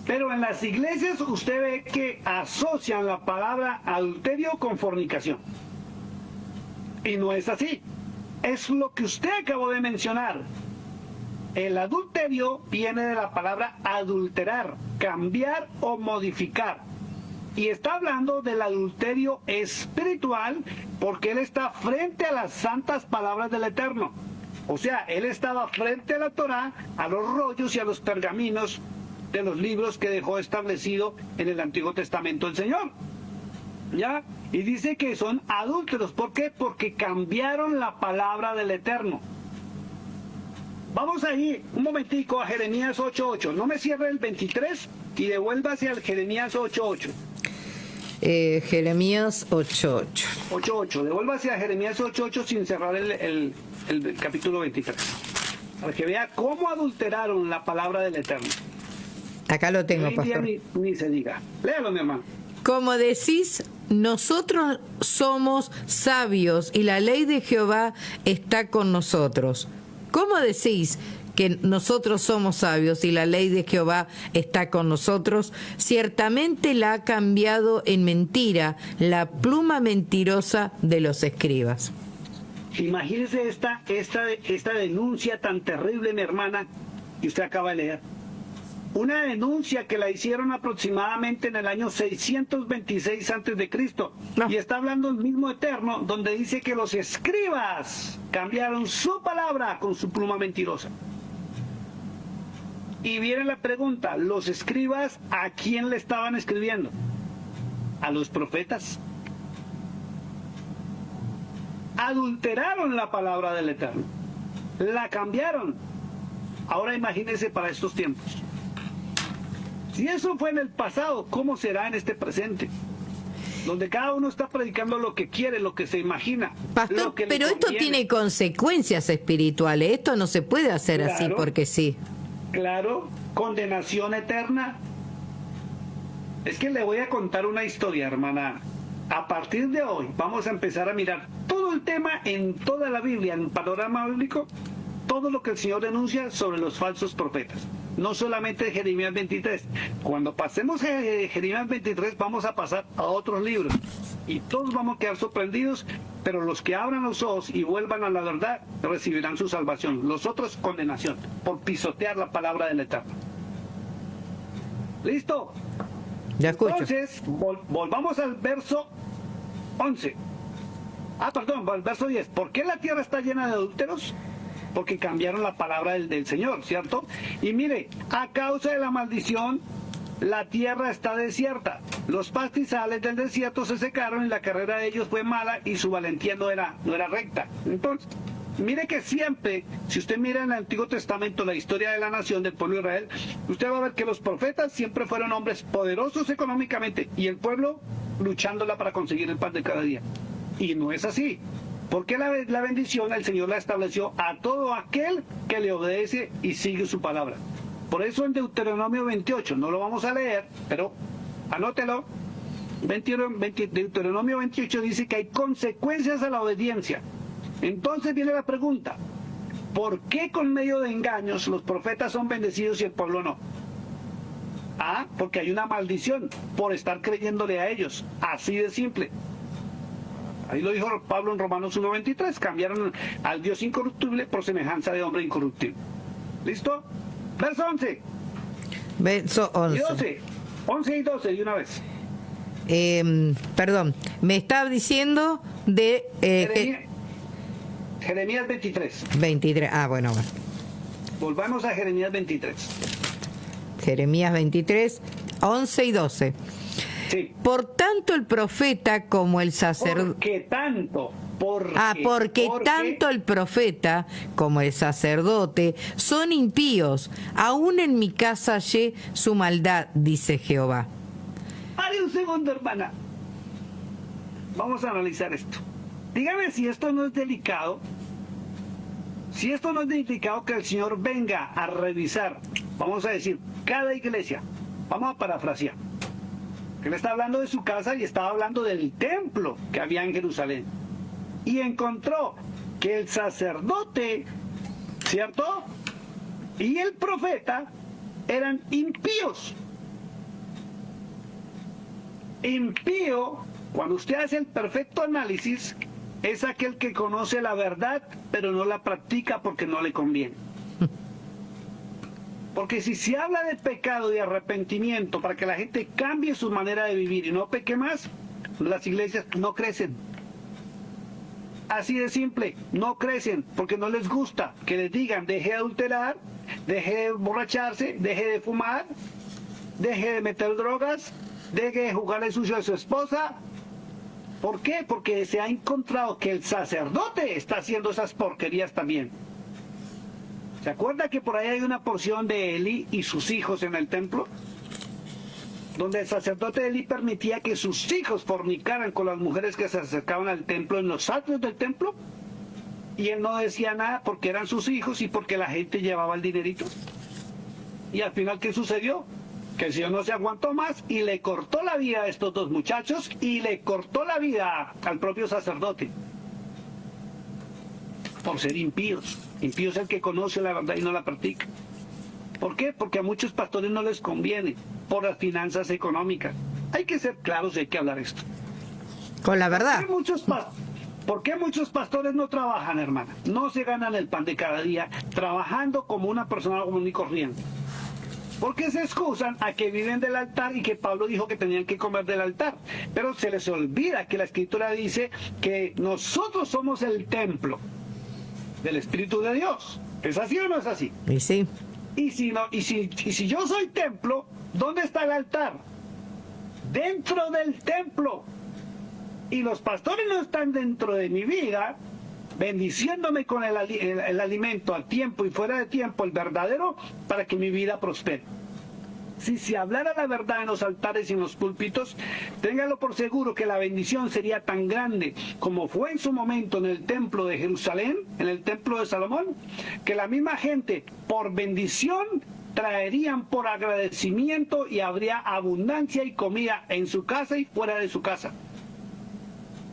Pero en las iglesias usted ve que asocian la palabra adulterio con fornicación. Y no es así. Es lo que usted acabó de mencionar. El adulterio viene de la palabra adulterar, cambiar o modificar. Y está hablando del adulterio espiritual porque él está frente a las santas palabras del Eterno. O sea, él estaba frente a la Torá, a los rollos y a los pergaminos de los libros que dejó establecido en el Antiguo Testamento el Señor. ¿Ya? Y dice que son adúlteros. ¿Por qué? Porque cambiaron la palabra del Eterno. Vamos ahí un momentico a Jeremías 8:8. No me cierre el 23 y devuélvase al Jeremías 8:8. Jeremías 8:8. 8:8. Devuélvase a Jeremías 8:8 sin cerrar el capítulo 23. Para que vea cómo adulteraron la palabra del Eterno. Acá lo tengo, Hoy día pastor. ni se diga. Léalo, mi hermano. Como decís, nosotros somos sabios y la ley de Jehová está con nosotros. ¿Cómo decís que nosotros somos sabios y la ley de Jehová está con nosotros? Ciertamente la ha cambiado en mentira la pluma mentirosa de los escribas. Imagínese esta denuncia tan terrible, mi hermana, que usted acaba de leer. Una denuncia que la hicieron aproximadamente en el año 626 a.C. No. Y está hablando el mismo Eterno, donde dice que los escribas cambiaron su palabra con su pluma mentirosa. Y viene la pregunta, ¿los escribas a quién le estaban escribiendo? ¿A los profetas? Adulteraron la palabra del Eterno. La cambiaron. Ahora imagínense para estos tiempos. Si eso fue en el pasado, ¿cómo será en este presente? Donde cada uno está predicando lo que quiere, lo que se imagina. Pastor, lo que le pero esto conviene. tiene consecuencias espirituales. Esto no se puede hacer así Claro. porque sí. Claro, condenación eterna. Es que le voy a contar una historia, hermana. A partir de hoy vamos a empezar a mirar todo el tema en toda la Biblia, en el panorama bíblico, todo lo que el Señor denuncia sobre los falsos profetas. No solamente Jeremías 23. Cuando pasemos a Jeremías 23 vamos a pasar a otros libros. Y todos vamos a quedar sorprendidos, pero los que abran los ojos y vuelvan a la verdad recibirán su salvación. Los otros condenación por pisotear la palabra del Eterno. ¿Listo? Ya escucho. Entonces, volvamos al verso 11. Perdón, al verso 10. ¿Por qué la tierra está llena de adúlteros? Porque cambiaron la palabra del Señor, ¿cierto? Y mire, a causa de la maldición, la tierra está desierta. Los pastizales del desierto se secaron y la carrera de ellos fue mala y su valentía no era recta. Entonces, mire que siempre, si usted mira en el Antiguo Testamento la historia de la nación del pueblo de Israel, usted va a ver que los profetas siempre fueron hombres poderosos económicamente y el pueblo luchándola para conseguir el pan de cada día. Y no es así. Porque la bendición el Señor la estableció a todo aquel que le obedece y sigue su palabra. Por eso en Deuteronomio 28, no lo vamos a leer, pero anótelo. Deuteronomio 28 dice que hay consecuencias a la obediencia. Entonces viene la pregunta, ¿por qué con medio de engaños los profetas son bendecidos y el pueblo no? Porque hay una maldición por estar creyéndole a ellos. Así de simple. Ahí lo dijo Pablo en Romanos 1:23, cambiaron al Dios incorruptible por semejanza de hombre incorruptible. ¿Listo? Verso 11. Verso Y 11. 12. 11 y 12 de una vez. Perdón, me está diciendo de Jeremías 23. 23. Ah, bueno. Volvamos a Jeremías 23. Jeremías 23, 11 y 12. Sí. Por tanto el profeta como el sacerdote... Porque tanto. Porque tanto el profeta como el sacerdote son impíos. Aún en mi casa hallé su maldad, dice Jehová. Pare un segundo, hermana. Vamos a analizar esto. Dígame si esto no es delicado. Si esto no es delicado que el Señor venga a revisar, vamos a decir, cada iglesia. Vamos a parafrasear. Él está hablando de su casa y estaba hablando del templo que había en Jerusalén. Y encontró que el sacerdote, ¿cierto? Y el profeta eran impíos. Impío, cuando usted hace el perfecto análisis, es aquel que conoce la verdad, pero no la practica porque no le conviene. Porque si se habla de pecado y arrepentimiento para que la gente cambie su manera de vivir y no peque más, las iglesias no crecen. Así de simple, no crecen porque no les gusta que les digan deje de adulterar, deje de emborracharse, deje de fumar, deje de meter drogas, deje de jugarle sucio a su esposa. ¿Por qué? Porque se ha encontrado que el sacerdote está haciendo esas porquerías también. ¿Se acuerda que por ahí hay una porción de Eli y sus hijos en el templo? Donde el sacerdote Eli permitía que sus hijos fornicaran con las mujeres que se acercaban al templo en los atrios del templo. Y él no decía nada porque eran sus hijos y porque la gente llevaba el dinerito. Y al final, ¿qué sucedió? Que el Señor no se aguantó más y le cortó la vida a estos dos muchachos y le cortó la vida al propio sacerdote. Por ser impíos. Impío es el que conoce la verdad y no la practica. ¿Por qué? Porque a muchos pastores no les conviene por las finanzas económicas. Hay que ser claros y hay que hablar esto. Con la verdad. ¿Por qué muchos pastores no trabajan, hermana? No se ganan el pan de cada día trabajando como una persona común y corriente. Porque se excusan a que viven del altar y que Pablo dijo que tenían que comer del altar. Pero se les olvida que la Escritura dice que nosotros somos el templo del Espíritu de Dios. ¿Es así o no es así? Y sí. Y si yo soy templo, ¿dónde está el altar? Dentro del templo. Y los pastores no están dentro de mi vida, bendiciéndome con el alimento a tiempo y fuera de tiempo, el verdadero, para que mi vida prospere. Si se hablara la verdad en los altares y en los púlpitos, téngalo por seguro que la bendición sería tan grande como fue en su momento en el templo de Jerusalén, en el templo de Salomón, que la misma gente por bendición traerían por agradecimiento y habría abundancia y comida en su casa y fuera de su casa.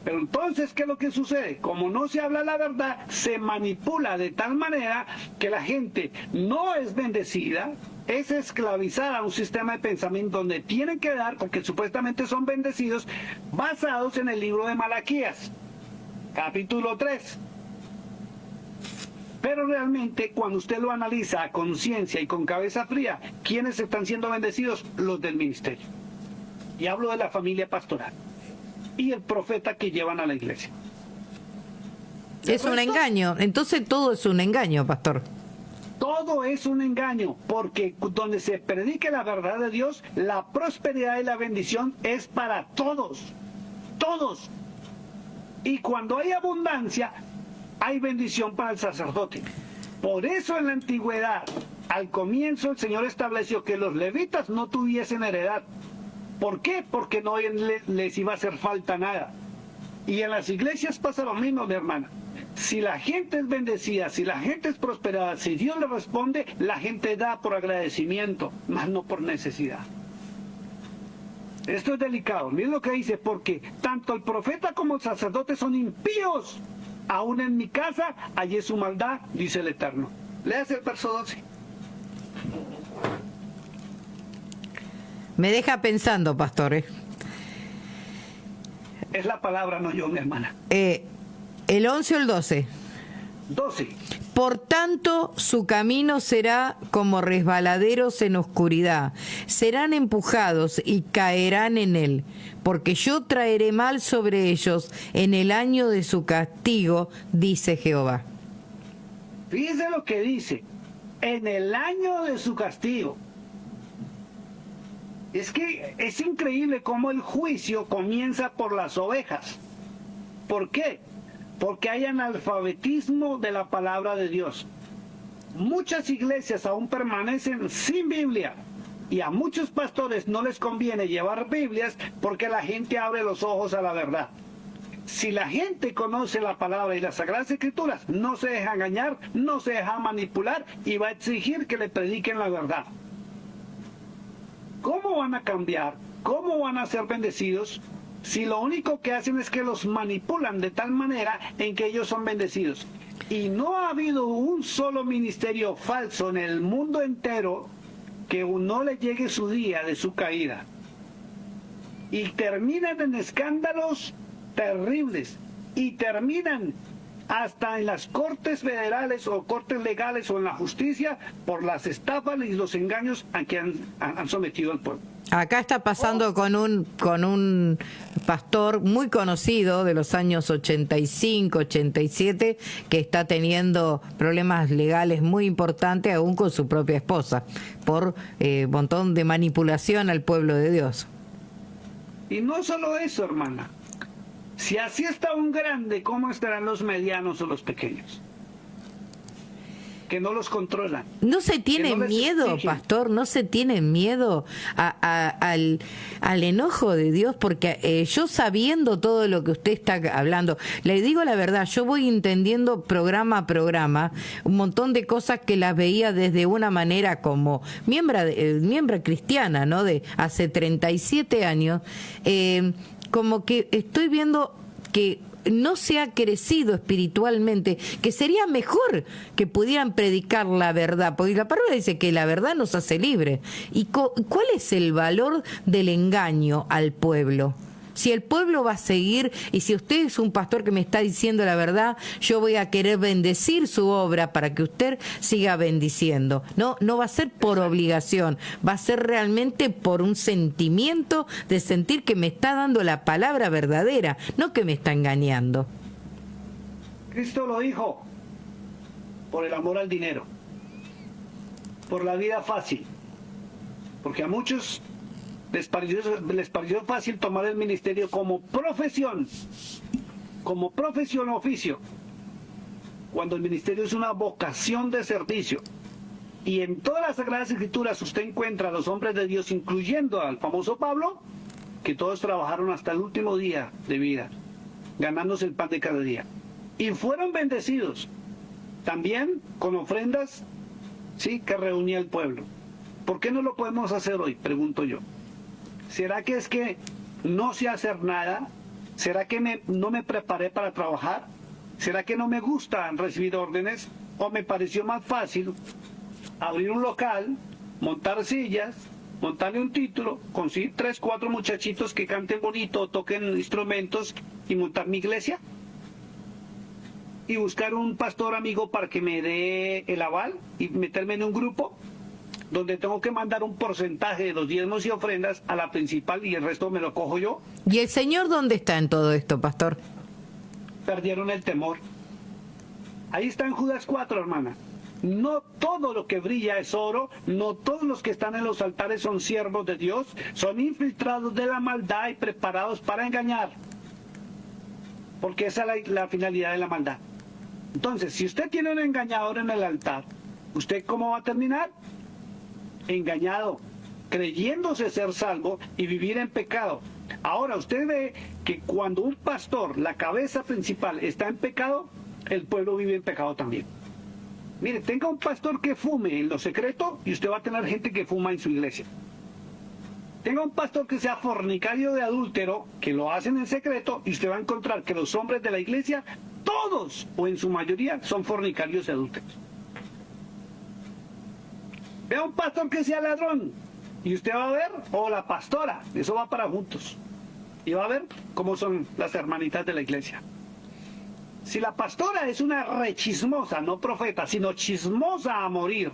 Pero entonces, ¿qué es lo que sucede? Como no se habla la verdad, se manipula de tal manera que la gente no es bendecida, es esclavizada a un sistema de pensamiento donde tienen que dar, porque supuestamente son bendecidos, basados en el libro de Malaquías, capítulo 3. Pero realmente, cuando usted lo analiza a conciencia y con cabeza fría, ¿quiénes están siendo bendecidos? Los del ministerio. Y hablo de la familia pastoral y el profeta que llevan a la iglesia. Es un engaño. Entonces todo es un engaño, pastor. Todo es un engaño, porque donde se predique la verdad de Dios, la prosperidad y la bendición es para todos. Todos. Y cuando hay abundancia, hay bendición para el sacerdote. Por eso en la antigüedad, al comienzo el Señor estableció que los levitas no tuviesen heredad. ¿Por qué? Porque no les iba a hacer falta nada. Y en las iglesias pasa lo mismo, mi hermana. Si la gente es bendecida, si la gente es prosperada, si Dios le responde, la gente da por agradecimiento, más no por necesidad. Esto es delicado. Miren lo que dice, porque tanto el profeta como el sacerdote son impíos. Aún en mi casa hallé su maldad, dice el Eterno. Léase el verso 12. Me deja pensando, pastor. Es la palabra, no yo, mi hermana. ¿El 11 o el 12? 12. Por tanto, su camino será como resbaladeros en oscuridad. Serán empujados y caerán en él, porque yo traeré mal sobre ellos en el año de su castigo, dice Jehová. Fíjese lo que dice, en el año de su castigo. Es que es increíble cómo el juicio comienza por las ovejas. ¿Por qué? Porque hay analfabetismo de la palabra de Dios. Muchas iglesias aún permanecen sin Biblia y a muchos pastores no les conviene llevar Biblias porque la gente abre los ojos a la verdad. Si la gente conoce la palabra y las Sagradas Escrituras, no se deja engañar, no se deja manipular y va a exigir que le prediquen la verdad. ¿Cómo van a cambiar? ¿Cómo van a ser bendecidos? Si lo único que hacen es que los manipulan de tal manera en que ellos son bendecidos. Y no ha habido un solo ministerio falso en el mundo entero que no le llegue su día de su caída. Y terminan en escándalos terribles. Y terminan hasta en las cortes federales o cortes legales o en la justicia por las estafas y los engaños a que han sometido al pueblo. Acá está pasando con un pastor muy conocido de los años 85, 87, que está teniendo problemas legales muy importantes aún con su propia esposa, por montón de manipulación al pueblo de Dios. Y no solo eso, hermana. Si así está un grande, ¿cómo estarán los medianos o los pequeños? Que no los controlan. No se tiene miedo, pastor, no se tiene miedo al enojo de Dios, porque yo sabiendo todo lo que usted está hablando, le digo la verdad, yo voy entendiendo programa a programa un montón de cosas que las veía desde una manera como miembro cristiana, ¿no? De hace 37 años, como que estoy viendo que no se ha crecido espiritualmente, que sería mejor que pudieran predicar la verdad, porque la palabra dice que la verdad nos hace libres. ¿Y cuál es el valor del engaño al pueblo? Si el pueblo va a seguir, y si usted es un pastor que me está diciendo la verdad, yo voy a querer bendecir su obra para que usted siga bendiciendo. No va a ser por obligación, va a ser realmente por un sentimiento de sentir que me está dando la palabra verdadera, no que me está engañando. Cristo lo dijo, por el amor al dinero, por la vida fácil, porque a muchos les pareció fácil tomar el ministerio como profesión oficio, cuando el ministerio es una vocación de servicio. Y en todas las Sagradas Escrituras usted encuentra a los hombres de Dios, incluyendo al famoso Pablo, que todos trabajaron hasta el último día de vida, ganándose el pan de cada día. Y fueron bendecidos, también con ofrendas, sí, que reunía el pueblo. ¿Por qué no lo podemos hacer hoy? Pregunto yo. ¿Será que es que no sé hacer nada? ¿Será que no me preparé para trabajar? ¿Será que no me gusta recibir órdenes? ¿O me pareció más fácil abrir un local, montar sillas, montarle un título, conseguir 3, 4 muchachitos que canten bonito, toquen instrumentos y montar mi iglesia? ¿Y buscar un pastor amigo para que me dé el aval y meterme en un grupo donde tengo que mandar un porcentaje de los diezmos y ofrendas a la principal y el resto me lo cojo yo? ¿Y el Señor dónde está en todo esto, pastor? Perdieron el temor. Ahí está en Judas 4, hermana. No todo lo que brilla es oro, no todos los que están en los altares son siervos de Dios, son infiltrados de la maldad y preparados para engañar. Porque esa es la finalidad de la maldad. Entonces, si usted tiene un engañador en el altar, ¿usted cómo va a terminar? Engañado, creyéndose ser salvo y vivir en pecado. Ahora usted ve que cuando un pastor, la cabeza principal, está en pecado, el pueblo vive en pecado también. Mire, tenga un pastor que fume en lo secreto y usted va a tener gente que fuma en su iglesia. Tenga un pastor que sea fornicario de adúltero, que lo hacen en secreto, y usted va a encontrar que los hombres de la iglesia, todos o en su mayoría, son fornicarios y adúlteros. Vea un pastor que sea ladrón y usted va a ver, o la pastora, eso va para juntos, y va a ver cómo son las hermanitas de la iglesia. Si la pastora es una rechismosa, no profeta, sino chismosa a morir,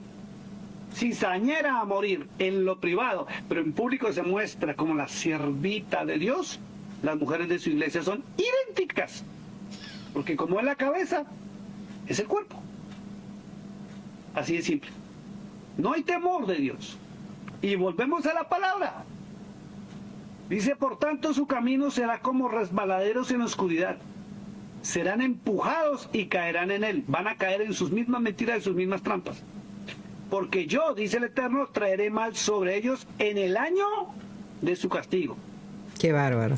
cizañera a morir en lo privado, pero en público se muestra como la siervita de Dios, las mujeres de su iglesia son idénticas, porque como es la cabeza, es el cuerpo. Así de simple. No hay temor de Dios. Y volvemos a la palabra. Dice, por tanto, su camino será como resbaladeros en oscuridad. Serán empujados y caerán en él. Van a caer en sus mismas mentiras y sus mismas trampas. Porque yo, dice el Eterno, traeré mal sobre ellos en el año de su castigo. Qué bárbaro.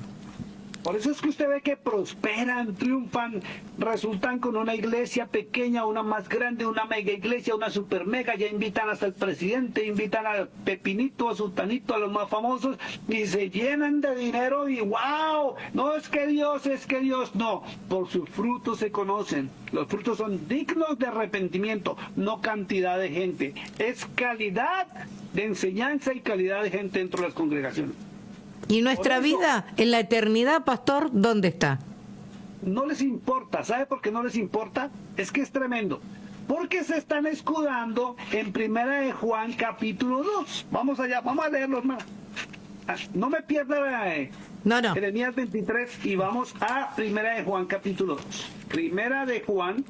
Por eso es que usted ve que prosperan, triunfan, resultan con una iglesia pequeña, una más grande, una mega iglesia, una super mega, ya invitan hasta el presidente, invitan al Pepinito, a Sultanito, a los más famosos, y se llenan de dinero y wow, no es que Dios, no, por sus frutos se conocen. Los frutos son dignos de arrepentimiento, no cantidad de gente, es calidad de enseñanza y calidad de gente dentro de las congregaciones. ¿Y nuestra vida en la eternidad, pastor, dónde está? No les importa. ¿Sabe por qué no les importa? Es que es tremendo. Porque se están escudando en Primera de Juan capítulo 2. Vamos allá, vamos a leerlo, hermano. No me pierda No. Jeremías 23 y vamos a Primera de Juan capítulo 2. Primera de Juan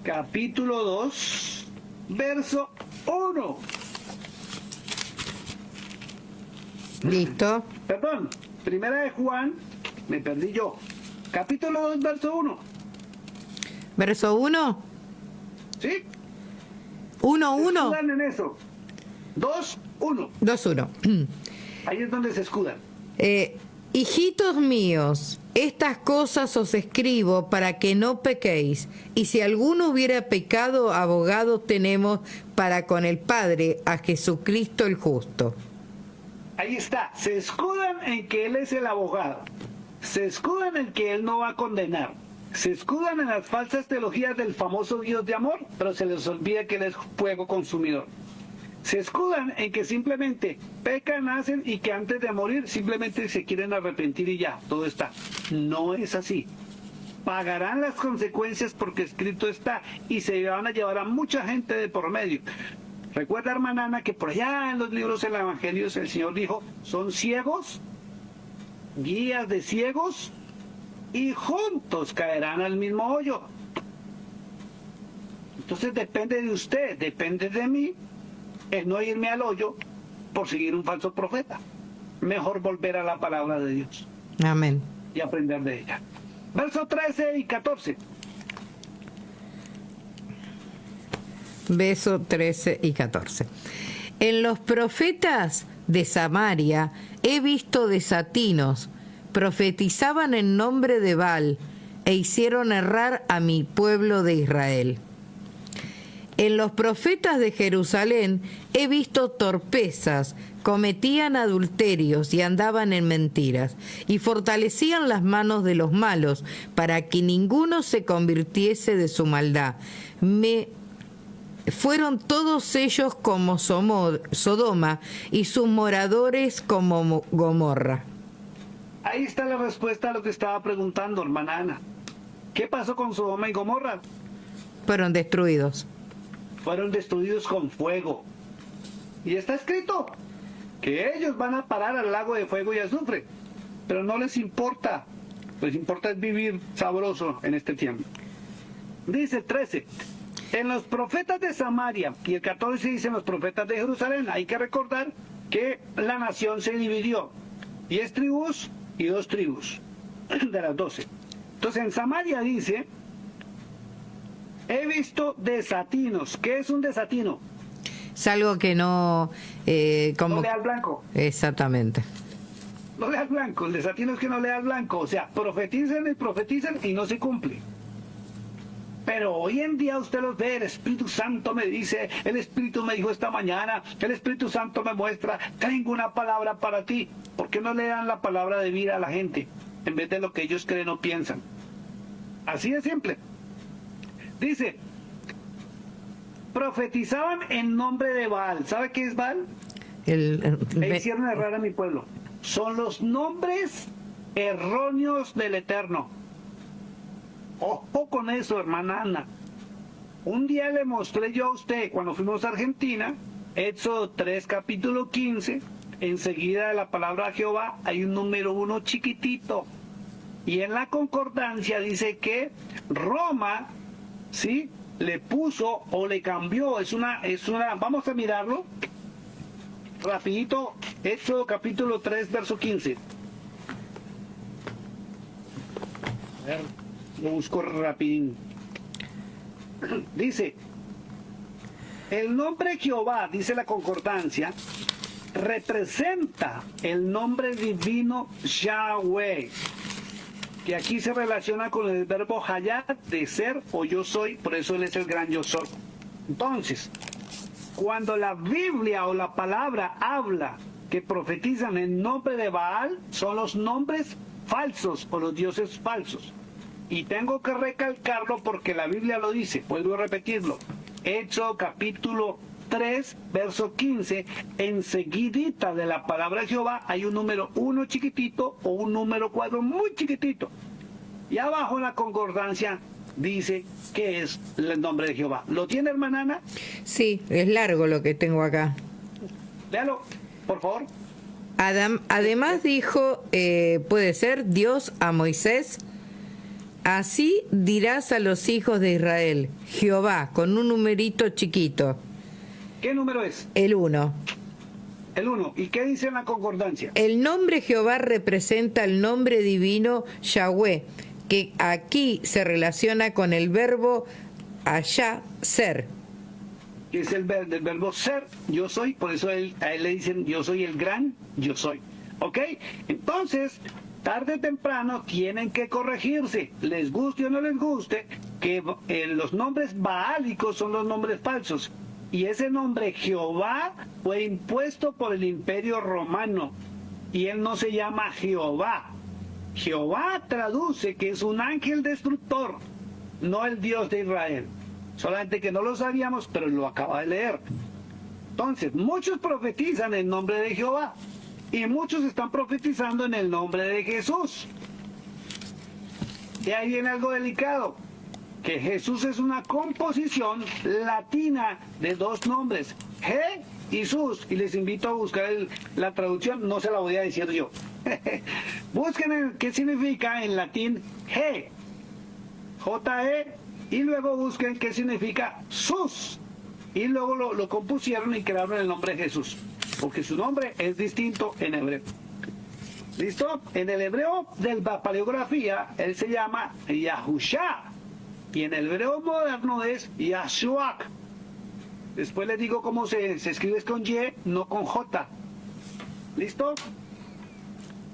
capítulo 2, verso 1. Listo. Perdón, Primera de Juan, me perdí yo. Capítulo 2, verso 1. ¿Verso 1? ¿Sí? 1. Escudan en eso. 2, 1. 2-1. Ahí es donde se escudan. Hijitos míos, estas cosas os escribo para que no pequéis. Y si alguno hubiera pecado, abogado tenemos para con el Padre, a Jesucristo el justo. Ahí está, se escudan en que Él es el abogado, se escudan en que Él no va a condenar, se escudan en las falsas teologías del famoso Dios de amor, pero se les olvida que Él es fuego consumidor. Se escudan en que simplemente pecan, hacen y que antes de morir simplemente se quieren arrepentir y ya, todo está. No es así. Pagarán las consecuencias porque escrito está y se van a llevar a mucha gente de por medio. Recuerda, hermana Ana, que por allá en los libros del Evangelio el Señor dijo, son ciegos, guías de ciegos, y juntos caerán al mismo hoyo. Entonces depende de usted, depende de mí, el no irme al hoyo por seguir un falso profeta. Mejor volver a la palabra de Dios. Amén. Y aprender de ella. Versos 13 y 14. Verso 13 y 14. En los profetas de Samaria he visto desatinos, profetizaban en nombre de Baal e hicieron errar a mi pueblo de Israel. En los profetas de Jerusalén he visto torpezas, cometían adulterios y andaban en mentiras, y fortalecían las manos de los malos, para que ninguno se convirtiese de su maldad. Fueron todos ellos como Sodoma, y sus moradores como Gomorra. Ahí está la respuesta a lo que estaba preguntando, hermana Ana. ¿Qué pasó con Sodoma y Gomorra? Fueron destruidos. Fueron destruidos con fuego. Y está escrito que ellos van a parar al lago de fuego y azufre. Pero no les importa. Les importa es vivir sabroso en este tiempo. Dice 13. En los profetas de Samaria, y el 14 dice en los profetas de Jerusalén, hay que recordar que la nación se dividió. 10 tribus y 2 tribus de las 12. Entonces en Samaria dice, he visto desatinos. ¿Qué es un desatino? Es algo que no... como... No le al blanco. Exactamente. No le al blanco. El desatino es que no le al blanco. O sea, profetizan y no se cumple. Pero hoy en día usted los ve, el Espíritu Santo me dice, el Espíritu me dijo esta mañana, el Espíritu Santo me muestra, tengo una palabra para ti. ¿Por qué no le dan la palabra de vida a la gente en vez de lo que ellos creen o piensan? Así de simple. Dice, profetizaban en nombre de Baal. ¿Sabe qué es Baal? E hicieron errar a mi pueblo. Son los nombres erróneos del Eterno. Ojo con eso, hermana Ana. Un día le mostré yo a usted, cuando fuimos a Argentina, Éxodo 3, capítulo 15, enseguida de la palabra Jehová hay un número 1 chiquitito. Y en la concordancia dice que Roma, ¿sí?, le puso o le cambió. Es una, vamos a mirarlo rapidito. Éxodo capítulo 3, verso 15. A ver, lo busco rapidín. Dice, el nombre Jehová, dice la concordancia, representa el nombre divino Yahweh, que aquí se relaciona con el verbo hayat, de ser o yo soy, por eso él es el gran yo soy. Entonces, cuando la Biblia o la palabra habla que profetizan en nombre de Baal, son los nombres falsos o los dioses falsos. Y tengo que recalcarlo porque la Biblia lo dice, vuelvo a repetirlo. Éxodo capítulo 3, verso 15, enseguidita de la palabra Jehová hay un número 1 chiquitito o un número 4 muy chiquitito. Y abajo en la concordancia dice que es el nombre de Jehová. ¿Lo tiene, hermana Ana? Sí, es largo lo que tengo acá. Léalo, por favor. Además dijo, puede ser, Dios a Moisés, así dirás a los hijos de Israel, Jehová, con un numerito chiquito. ¿Qué número es? El 1. El 1. ¿Y qué dice en la concordancia? El nombre Jehová representa el nombre divino Yahweh, que aquí se relaciona con el verbo allá, ser. Que es del verbo ser, yo soy, por eso a él le dicen yo soy el gran yo soy. ¿Ok? Entonces, tarde o temprano tienen que corregirse, les guste o no les guste, que los nombres baálicos son los nombres falsos. Y ese nombre Jehová fue impuesto por el Imperio Romano. Y él no se llama Jehová. Jehová traduce que es un ángel destructor, no el Dios de Israel. Solamente que no lo sabíamos, pero lo acaba de leer. Entonces, muchos profetizan en nombre de Jehová. Y muchos están profetizando en el nombre de Jesús. Y ahí viene algo delicado. Que Jesús es una composición latina de dos nombres, Je y Sus, y les invito a buscar la traducción, no se la voy a decir yo. Busquen qué significa en latín Je, J-E, y luego busquen qué significa Sus, y luego lo compusieron y crearon el nombre de Jesús, porque su nombre es distinto en hebreo. ¿Listo? En el hebreo de la paleografía, él se llama Yahusha. Y en el hebreo moderno es Yahshuak. Después les digo cómo se escribe con Y, no con J. ¿Listo?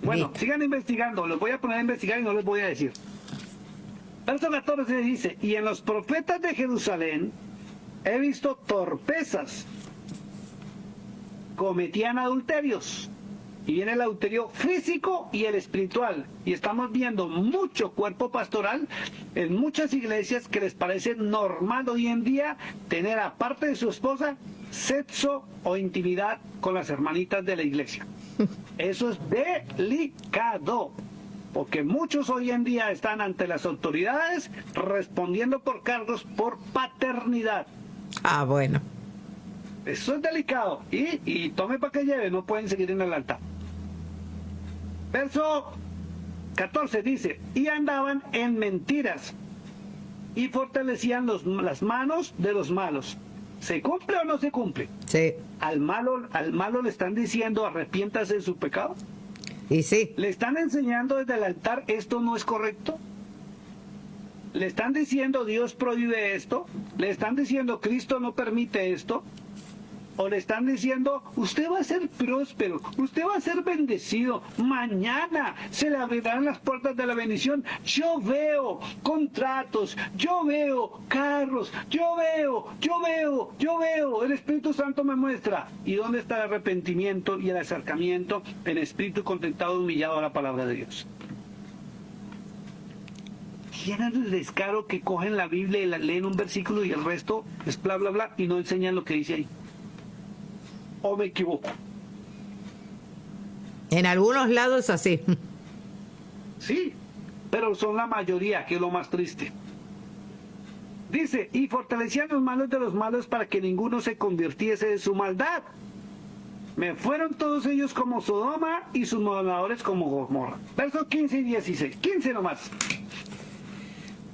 Bueno, sigan investigando. Los voy a poner a investigar y no les voy a decir. Verso 14 dice, y en los profetas de Jerusalén he visto torpezas. Cometían adulterios. Y viene el adulterio físico y el espiritual. Y estamos viendo mucho cuerpo pastoral en muchas iglesias que les parece normal hoy en día tener, aparte de su esposa, sexo o intimidad con las hermanitas de la iglesia. Eso es delicado, porque muchos hoy en día están ante las autoridades respondiendo por cargos por paternidad. Ah, bueno. Eso es delicado. Y tome para que lleve, no pueden seguir en el altar. Verso 14 dice, y andaban en mentiras y fortalecían las manos de los malos. ¿Se cumple o no se cumple? Sí. Al malo le están diciendo arrepiéntase de su pecado. Y sí. Le están enseñando desde el altar esto no es correcto. Le están diciendo Dios prohíbe esto. Le están diciendo Cristo no permite esto. O le están diciendo, usted va a ser próspero, usted va a ser bendecido, mañana se le abrirán las puertas de la bendición. Yo veo contratos, yo veo carros, yo veo, el Espíritu Santo me muestra. ¿Y dónde está el arrepentimiento y el acercamiento en espíritu contentado, humillado a la palabra de Dios? Tienen el descaro que cogen la Biblia y leen un versículo y el resto es bla, bla, bla, y no enseñan lo que dice ahí. ¿O me equivoco? En algunos lados así. Sí, pero son la mayoría, que es lo más triste. Dice, y fortalecían los malos de los malos para que ninguno se convirtiese de su maldad. Me fueron todos ellos como Sodoma y sus moradores como Gomorra. Versos 15 y 16. 15 nomás.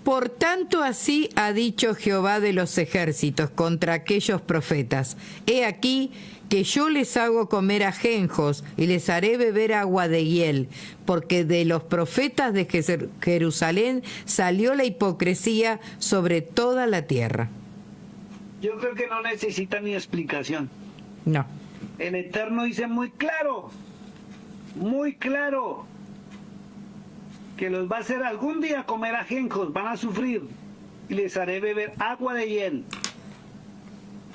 Por tanto, así ha dicho Jehová de los ejércitos contra aquellos profetas. He aquí que yo les hago comer ajenjos y les haré beber agua de hiel, porque de los profetas de Jerusalén salió la hipocresía sobre toda la tierra. Yo creo que no necesita ni explicación. No. El Eterno dice muy claro, que los va a hacer algún día comer ajenjos, van a sufrir, y les haré beber agua de hiel,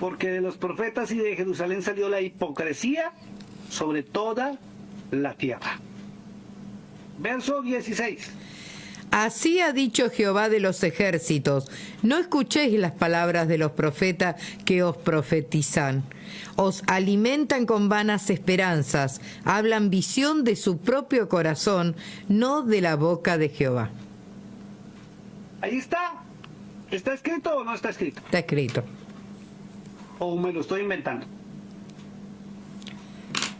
porque de los profetas y de Jerusalén salió la hipocresía sobre toda la tierra. Verso 16. Así ha dicho Jehová de los ejércitos, no escuchéis las palabras de los profetas que os profetizan. Os alimentan con vanas esperanzas, hablan visión de su propio corazón, no de la boca de Jehová. Ahí está. ¿Está escrito o no está escrito? Está escrito. ¿O me lo estoy inventando?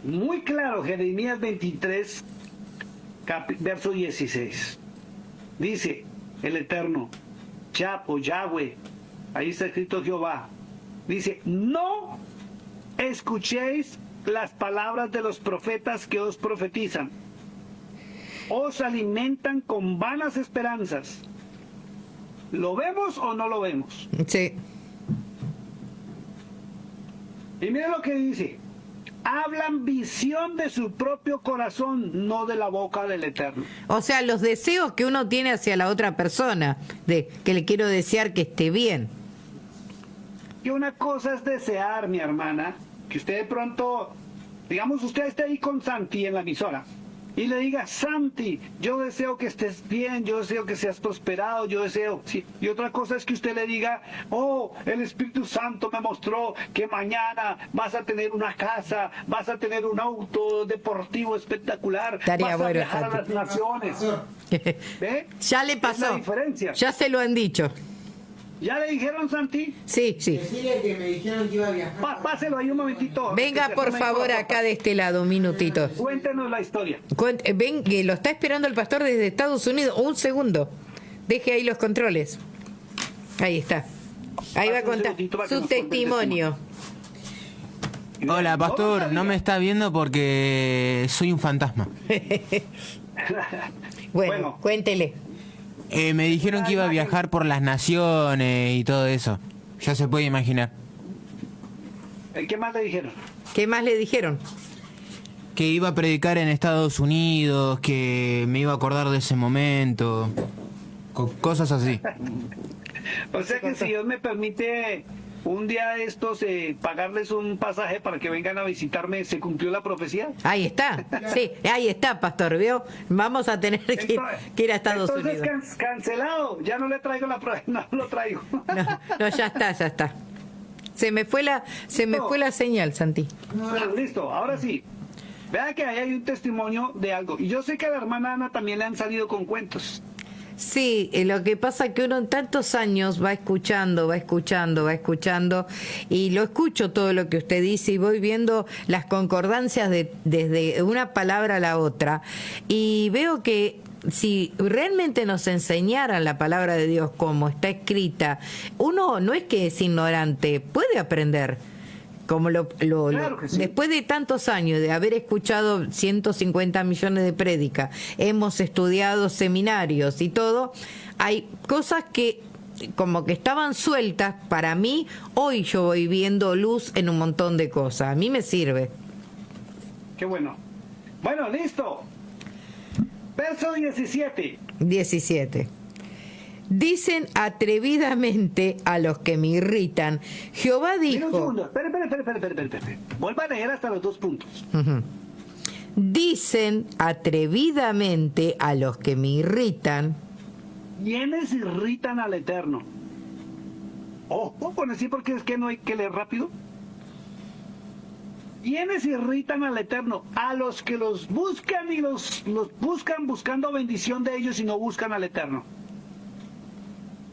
Muy claro, Jeremías 23, verso 16. Dice el Eterno, Yahweh, ahí está escrito Jehová. Dice, no escuchéis las palabras de los profetas que os profetizan. Os alimentan con vanas esperanzas. ¿Lo vemos o no lo vemos? Sí. Y mira lo que dice. Hablan visión de su propio corazón, no de la boca del Eterno. O sea, los deseos que uno tiene hacia la otra persona, de que le quiero desear que esté bien. Que una cosa es desear, mi hermana, que usted de pronto, digamos, usted esté ahí con Santi en la emisora y le diga, Santi, yo deseo que estés bien, yo deseo que seas prosperado, yo deseo, sí. Y otra cosa es que usted le diga, oh, el Espíritu Santo me mostró que mañana vas a tener una casa, vas a tener un auto deportivo espectacular, Estaría vas a bueno, viajar Santi. a las naciones. ¿Ve? Ya le Es pasó. la diferencia. Ya se lo han dicho. ¿Ya le dijeron, Santi? Sí, sí. Decirle que me dijeron que iba a viajar. Páselo ahí un momentito. Venga, Que se por tome favor, foto. acá de este lado, un minutito. Cuéntenos la historia. Ven, que lo está esperando el pastor desde Estados Unidos. Un segundo. Deje ahí los controles. Ahí está. Ahí va a Un contar segundito para que su nos cuente el testimonio. Hola, pastor, no me está viendo porque soy un fantasma. Bueno, cuéntele. Me dijeron que iba a viajar por las naciones y todo eso. Ya se puede imaginar. ¿Qué más le dijeron? ¿Qué más le dijeron? Que iba a predicar en Estados Unidos, que me iba a acordar de ese momento. Cosas así. O sea que si Dios me permite un día de estos pagarles un pasaje para que vengan a visitarme, ¿se cumplió la profecía? Ahí está. Sí, ahí está, pastor. ¿Vio? Vamos a tener que ir a Estados entonces, Unidos. Cancelado. Ya no le traigo la prueba. No lo traigo. No, ya está, ya está. Se me fue la señal, Santi. Pero listo, ahora sí. Vea que ahí hay un testimonio de algo. Y yo sé que a la hermana Ana también le han salido con cuentos. Sí, lo que pasa es que uno en tantos años va escuchando, y lo escucho todo lo que usted dice y voy viendo las concordancias desde una palabra a la otra y veo que si realmente nos enseñaran la palabra de Dios como está escrita, uno no es que es ignorante, puede aprender. Como Claro que sí. Después de tantos años de haber escuchado 150 millones de prédicas, hemos estudiado seminarios y todo, hay cosas que como que estaban sueltas. Para mí, hoy yo voy viendo luz en un montón de cosas. A mí me sirve. Qué bueno. Bueno, listo. Verso 17. 17. Dicen atrevidamente a los que me irritan. Jehová Mira un dijo... segundo. Espere. Vuelva a leer hasta los 2 puntos. Ujú. Dicen atrevidamente a los que me irritan. ¿Quiénes irritan al Eterno? Ojo con decir porque es que no hay que leer rápido. ¿Quiénes irritan al Eterno? A los que los buscan y los buscan buscando bendición de ellos y no buscan al Eterno.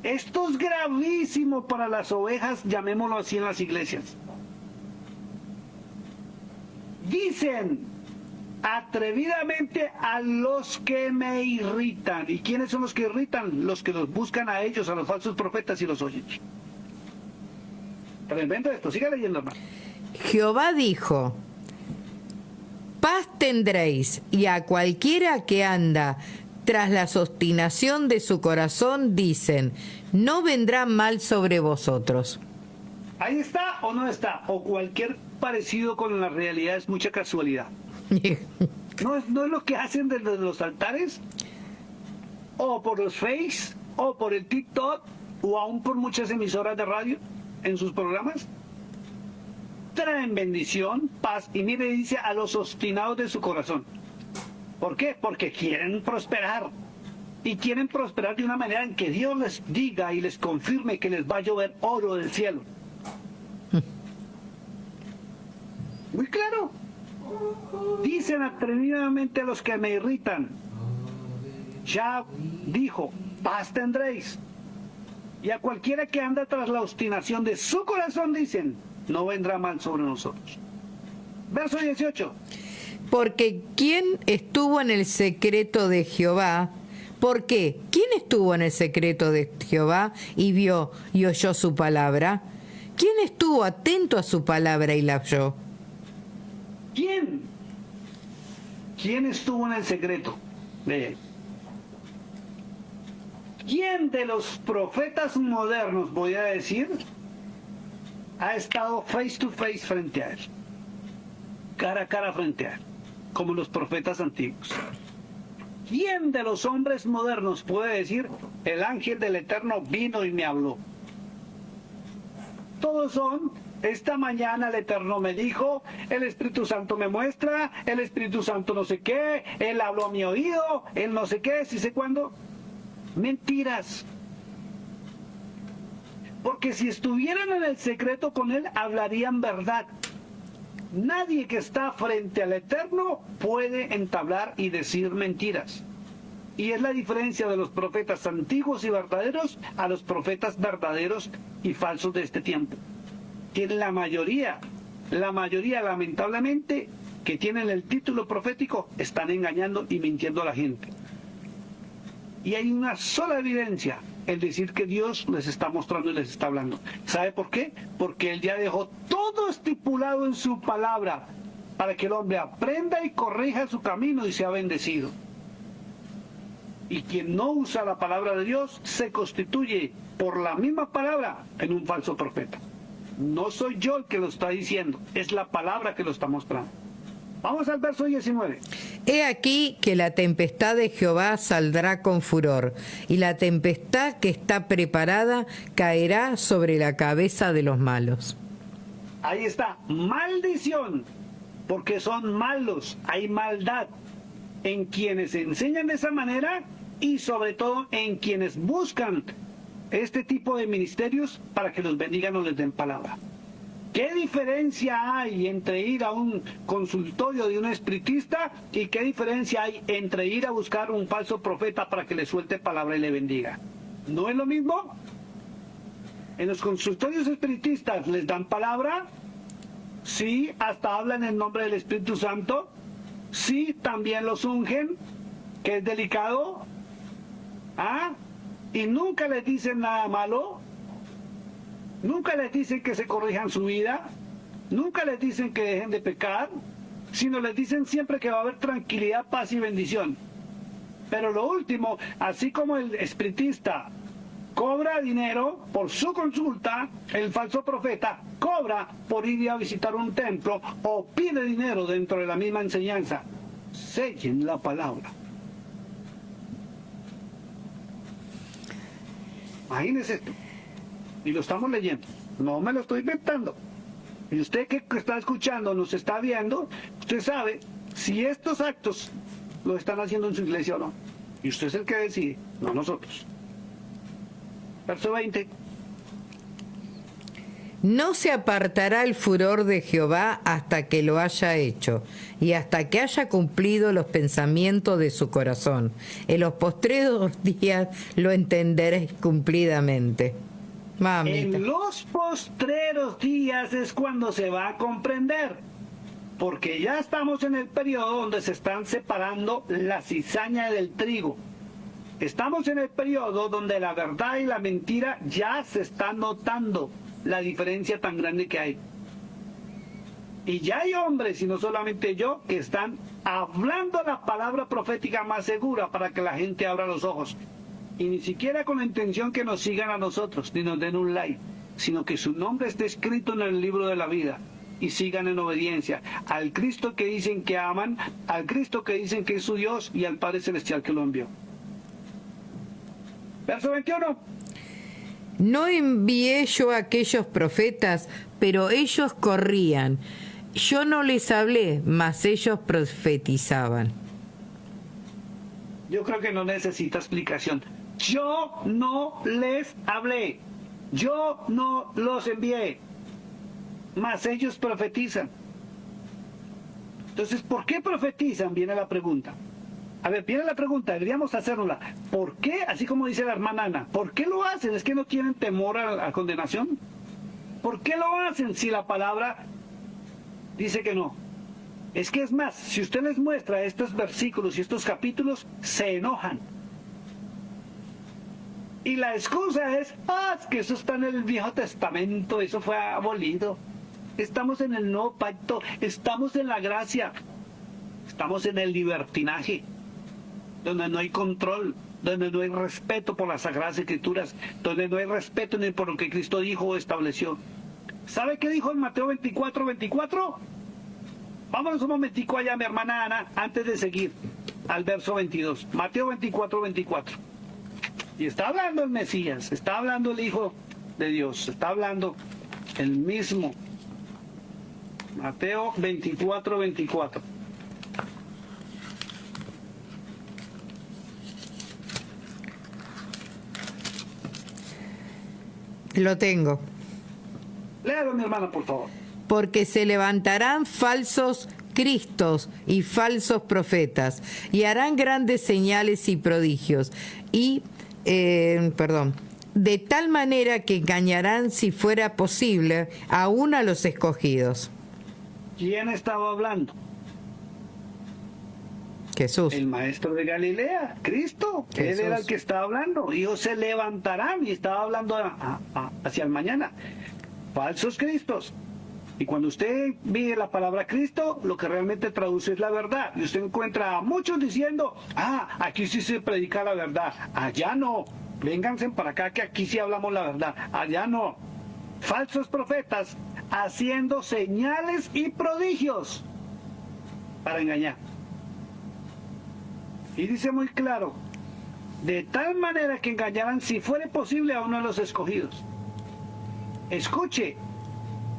Esto es gravísimo para las ovejas, llamémoslo así, en las iglesias. Dicen atrevidamente a los que me irritan. ¿Y quiénes son los que irritan? Los que los buscan a ellos, a los falsos profetas, y los oyen. Tremendo esto, siga leyendo, hermano. Jehová dijo: paz tendréis, y a cualquiera que anda tras la obstinación de su corazón dicen: no vendrá mal sobre vosotros. Ahí está o no está, o cualquier parecido con la realidad es mucha casualidad. ¿No es lo que hacen desde los altares? O por los Face, o por el TikTok, o aún por muchas emisoras de radio en sus programas. Traen bendición, paz, y mire, dice a los obstinados de su corazón. ¿Por qué? Porque quieren prosperar. Y quieren prosperar de una manera en que Dios les diga y les confirme que les va a llover oro del cielo. Muy claro. Dicen atrevidamente a los que me irritan: ya dijo, paz tendréis. Y a cualquiera que anda tras la obstinación de su corazón dicen: no vendrá mal sobre nosotros. Verso 18. Porque ¿quién estuvo en el secreto de Jehová? ¿Por qué? ¿Quién estuvo en el secreto de Jehová y vio y oyó su palabra? ¿Quién estuvo atento a su palabra y la oyó? ¿Quién? ¿Quién estuvo en el secreto de él? ¿Quién de los profetas modernos, voy a decir, ha estado face to face frente a él? Cara a cara frente a él, como los profetas antiguos. ¿Quién de los hombres modernos puede decir: el ángel del Eterno vino y me habló? Todos son: esta mañana el Eterno me dijo, el Espíritu Santo me muestra, el Espíritu Santo no sé qué, él habló a mi oído, él no sé qué, si sé cuándo. Mentiras. Porque si estuvieran en el secreto con él, hablarían verdad. Nadie que está frente al Eterno puede entablar y decir mentiras. Y es la diferencia de los profetas antiguos y verdaderos a los profetas verdaderos y falsos de este tiempo. Que la mayoría lamentablemente, que tienen el título profético, están engañando y mintiendo a la gente. Y hay una sola evidencia: el decir que Dios les está mostrando y les está hablando. ¿Sabe por qué? Porque Él ya dejó todo estipulado en su palabra para que el hombre aprenda y corrija su camino y sea bendecido. Y quien no usa la palabra de Dios se constituye por la misma palabra en un falso profeta. No soy yo el que lo está diciendo, es la palabra que lo está mostrando. Vamos al verso 19. He aquí que la tempestad de Jehová saldrá con furor, y la tempestad que está preparada caerá sobre la cabeza de los malos. Ahí está, maldición, porque son malos, hay maldad en quienes enseñan de esa manera y sobre todo en quienes buscan este tipo de ministerios para que los bendigan o les den palabra. ¿Qué diferencia hay entre ir a un consultorio de un espiritista y qué diferencia hay entre ir a buscar un falso profeta para que le suelte palabra y le bendiga? ¿No es lo mismo? En los consultorios espiritistas les dan palabra, sí, hasta hablan en nombre del Espíritu Santo, sí, también los ungen, que es delicado, y nunca les dicen nada malo. Nunca les dicen que se corrijan su vida, nunca les dicen que dejen de pecar, sino les dicen siempre que va a haber tranquilidad, paz y bendición. Pero lo último, así como el espiritista cobra dinero por su consulta, el falso profeta cobra por ir a visitar un templo o pide dinero dentro de la misma enseñanza. Sellen la palabra. Imagínense esto. Y lo estamos leyendo, no me lo estoy inventando. Y usted que está escuchando, nos está viendo, usted sabe si estos actos lo están haciendo en su iglesia o no. Y usted es el que decide, no nosotros. Verso 20. No se apartará el furor de Jehová hasta que lo haya hecho, y hasta que haya cumplido los pensamientos de su corazón. En los postreros días lo entenderéis cumplidamente. Mamita. En los postreros días es cuando se va a comprender, porque ya estamos en el periodo donde se están separando la cizaña del trigo. Estamos en el periodo donde la verdad y la mentira ya se están notando la diferencia tan grande que hay. Y ya hay hombres, y no solamente yo, que están hablando la palabra profética más segura para que la gente abra los ojos. Y ni siquiera con la intención que nos sigan a nosotros, ni nos den un like, sino que su nombre esté escrito en el libro de la vida y sigan en obediencia al Cristo que dicen que aman, al Cristo que dicen que es su Dios y al Padre Celestial que lo envió. Verso 21. No envié yo a aquellos profetas, pero ellos corrían. Yo no les hablé, mas ellos profetizaban. Yo creo que no necesita explicación. Yo no les hablé. Yo no los envié. Mas ellos profetizan. Entonces, ¿por qué profetizan? Viene la pregunta. A ver, viene la pregunta, deberíamos hacerla. ¿Por qué? Así como dice la hermana Ana, ¿por qué lo hacen? ¿Es que no tienen temor a condenación? ¿Por qué lo hacen si la palabra dice que no? Es que es más, si usted les muestra estos versículos y estos capítulos, se enojan. Y la excusa es, es que eso está en el Viejo Testamento, eso fue abolido. Estamos en el Nuevo Pacto, estamos en la gracia, estamos en el libertinaje, donde no hay control, donde no hay respeto por las Sagradas Escrituras, donde no hay respeto ni por lo que Cristo dijo o estableció. ¿Sabe qué dijo en Mateo 24:24? Vámonos un momentico allá, mi hermana Ana, antes de seguir al verso 22. Mateo 24:24. Y está hablando el Mesías, está hablando el Hijo de Dios, está hablando el mismo. Mateo 24:24. Lo tengo. Léalo, mi hermana, por favor. Porque se levantarán falsos cristos y falsos profetas, y harán grandes señales y prodigios, y, de tal manera que engañarán, si fuera posible, aún a los escogidos. ¿Quién estaba hablando? Jesús. El maestro de Galilea, Cristo. Jesús. Él era el que estaba hablando. Ellos se levantarán, y estaba hablando hacia el mañana. Falsos cristos. Y cuando usted ve la palabra Cristo, lo que realmente traduce es la verdad. Y usted encuentra a muchos diciendo, aquí sí se predica la verdad. Allá no. Vénganse para acá que aquí sí hablamos la verdad. Allá no. Falsos profetas haciendo señales y prodigios para engañar. Y dice muy claro, de tal manera que engañarán, si fuere posible, a uno de los escogidos. Escuche,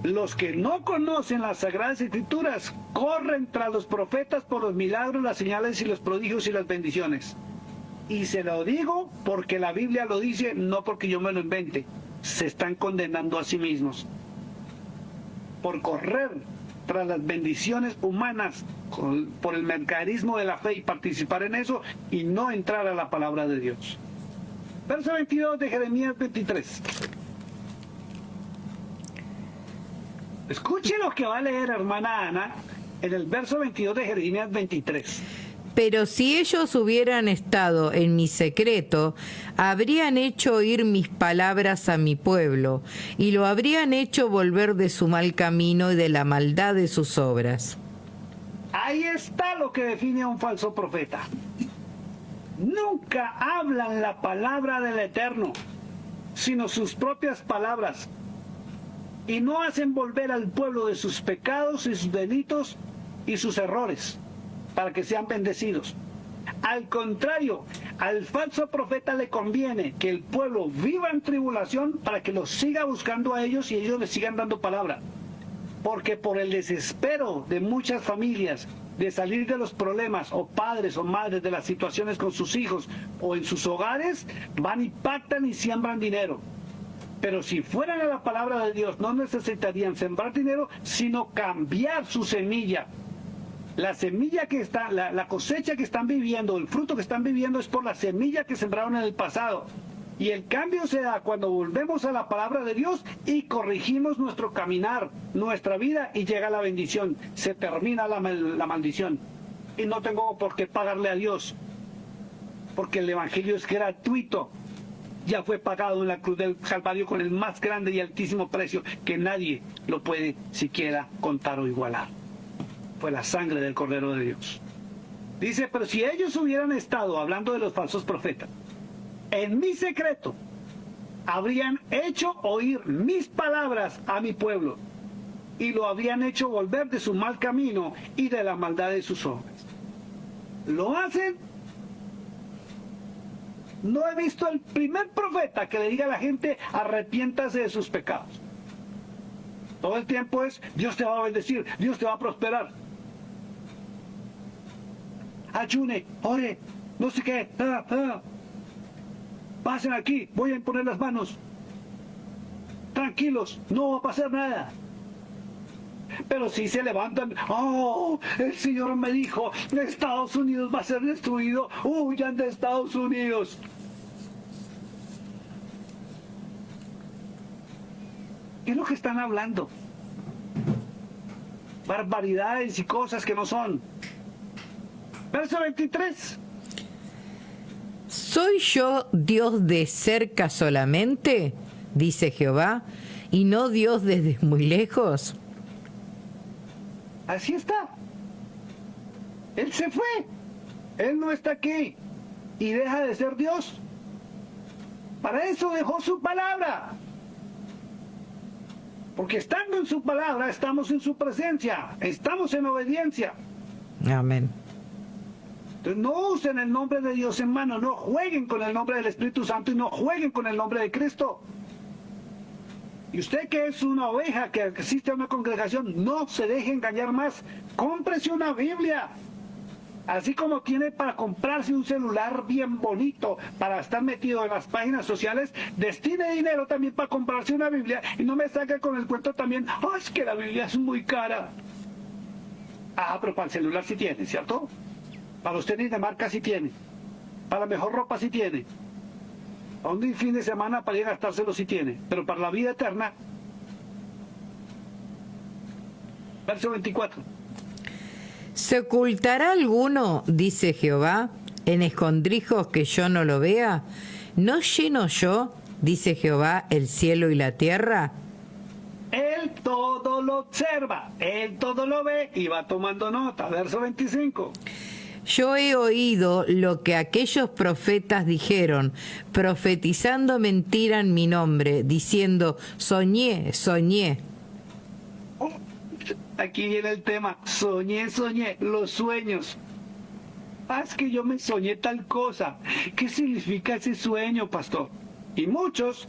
los que no conocen las Sagradas Escrituras corren tras los profetas por los milagros, las señales y los prodigios y las bendiciones. Y se lo digo porque la Biblia lo dice, no porque yo me lo invente. Se están condenando a sí mismos por correr tras las bendiciones humanas, por el mercaderismo de la fe y participar en eso y no entrar a la palabra de Dios. Verso 22 de Jeremías 23. Escuche lo que va a leer, hermana Ana, en el verso 22 de Jeremías 23. Pero si ellos hubieran estado en mi secreto, habrían hecho oír mis palabras a mi pueblo, y lo habrían hecho volver de su mal camino y de la maldad de sus obras. Ahí está lo que define a un falso profeta. Nunca hablan la palabra del Eterno, sino sus propias palabras. Y no hacen volver al pueblo de sus pecados y sus delitos y sus errores, para que sean bendecidos. Al contrario, al falso profeta le conviene que el pueblo viva en tribulación para que los siga buscando a ellos y ellos les sigan dando palabra. Porque por el desespero de muchas familias de salir de los problemas, o padres o madres de las situaciones con sus hijos o en sus hogares, van y pactan y siembran dinero. Pero si fueran a la palabra de Dios, no necesitarían sembrar dinero, sino cambiar su semilla. La semilla que está, la cosecha que están viviendo, el fruto que están viviendo es por la semilla que sembraron en el pasado. Y el cambio se da cuando volvemos a la palabra de Dios y corregimos nuestro caminar, nuestra vida, y llega la bendición. Se termina la maldición. Y no tengo por qué pagarle a Dios, porque el Evangelio es gratuito. Ya fue pagado en la cruz del Calvario con el más grande y altísimo precio que nadie lo puede siquiera contar o igualar. Fue la sangre del Cordero de Dios. Dice, pero si ellos hubieran estado, hablando de los falsos profetas, en mi secreto, habrían hecho oír mis palabras a mi pueblo y lo habrían hecho volver de su mal camino y de la maldad de sus obras. ¿Lo hacen? No he visto el primer profeta que le diga a la gente, arrepiéntase de sus pecados. Todo el tiempo es, Dios te va a bendecir, Dios te va a prosperar. Ayune, ore, no sé qué, pasen aquí, voy a imponer las manos. Tranquilos, no va a pasar nada. Pero si se levantan, oh, el Señor me dijo, Estados Unidos va a ser destruido, huyan de Estados Unidos. ¿Qué es lo que están hablando? Barbaridades y cosas que no son. Verso 23. ¿Soy yo Dios de cerca solamente? Dice Jehová, y no Dios desde muy lejos. Así está. Él se fue. Él no está aquí. Y deja de ser Dios. Para eso dejó su palabra. Porque estando en su palabra, estamos en su presencia. Estamos en obediencia. Amén. Entonces no usen el nombre de Dios en vano. No jueguen con el nombre del Espíritu Santo y no jueguen con el nombre de Cristo. Y usted que es una oveja que asiste a una congregación, no se deje engañar más. Cómprese una Biblia. Así como tiene para comprarse un celular bien bonito para estar metido en las páginas sociales, destine dinero también para comprarse una Biblia y no me saque con el cuento también, oh, es que la Biblia es muy cara. Ah, pero para el celular sí tiene, ¿cierto? Para los tenis de marca sí tiene. Para la mejor ropa sí tiene. A un fin de semana para ir a gastárselo sí tiene. Pero para la vida eterna. Verso 24. ¿Se ocultará alguno, dice Jehová, en escondrijos que yo no lo vea? ¿No lleno yo, dice Jehová, el cielo y la tierra? Él todo lo observa, Él todo lo ve y va tomando nota. Verso 25. Yo he oído lo que aquellos profetas dijeron, profetizando mentira en mi nombre, diciendo, soñé, soñé. Oh, aquí viene el tema, soñé, los sueños. Ah, es que yo me soñé tal cosa. ¿Qué significa ese sueño, pastor? Y muchos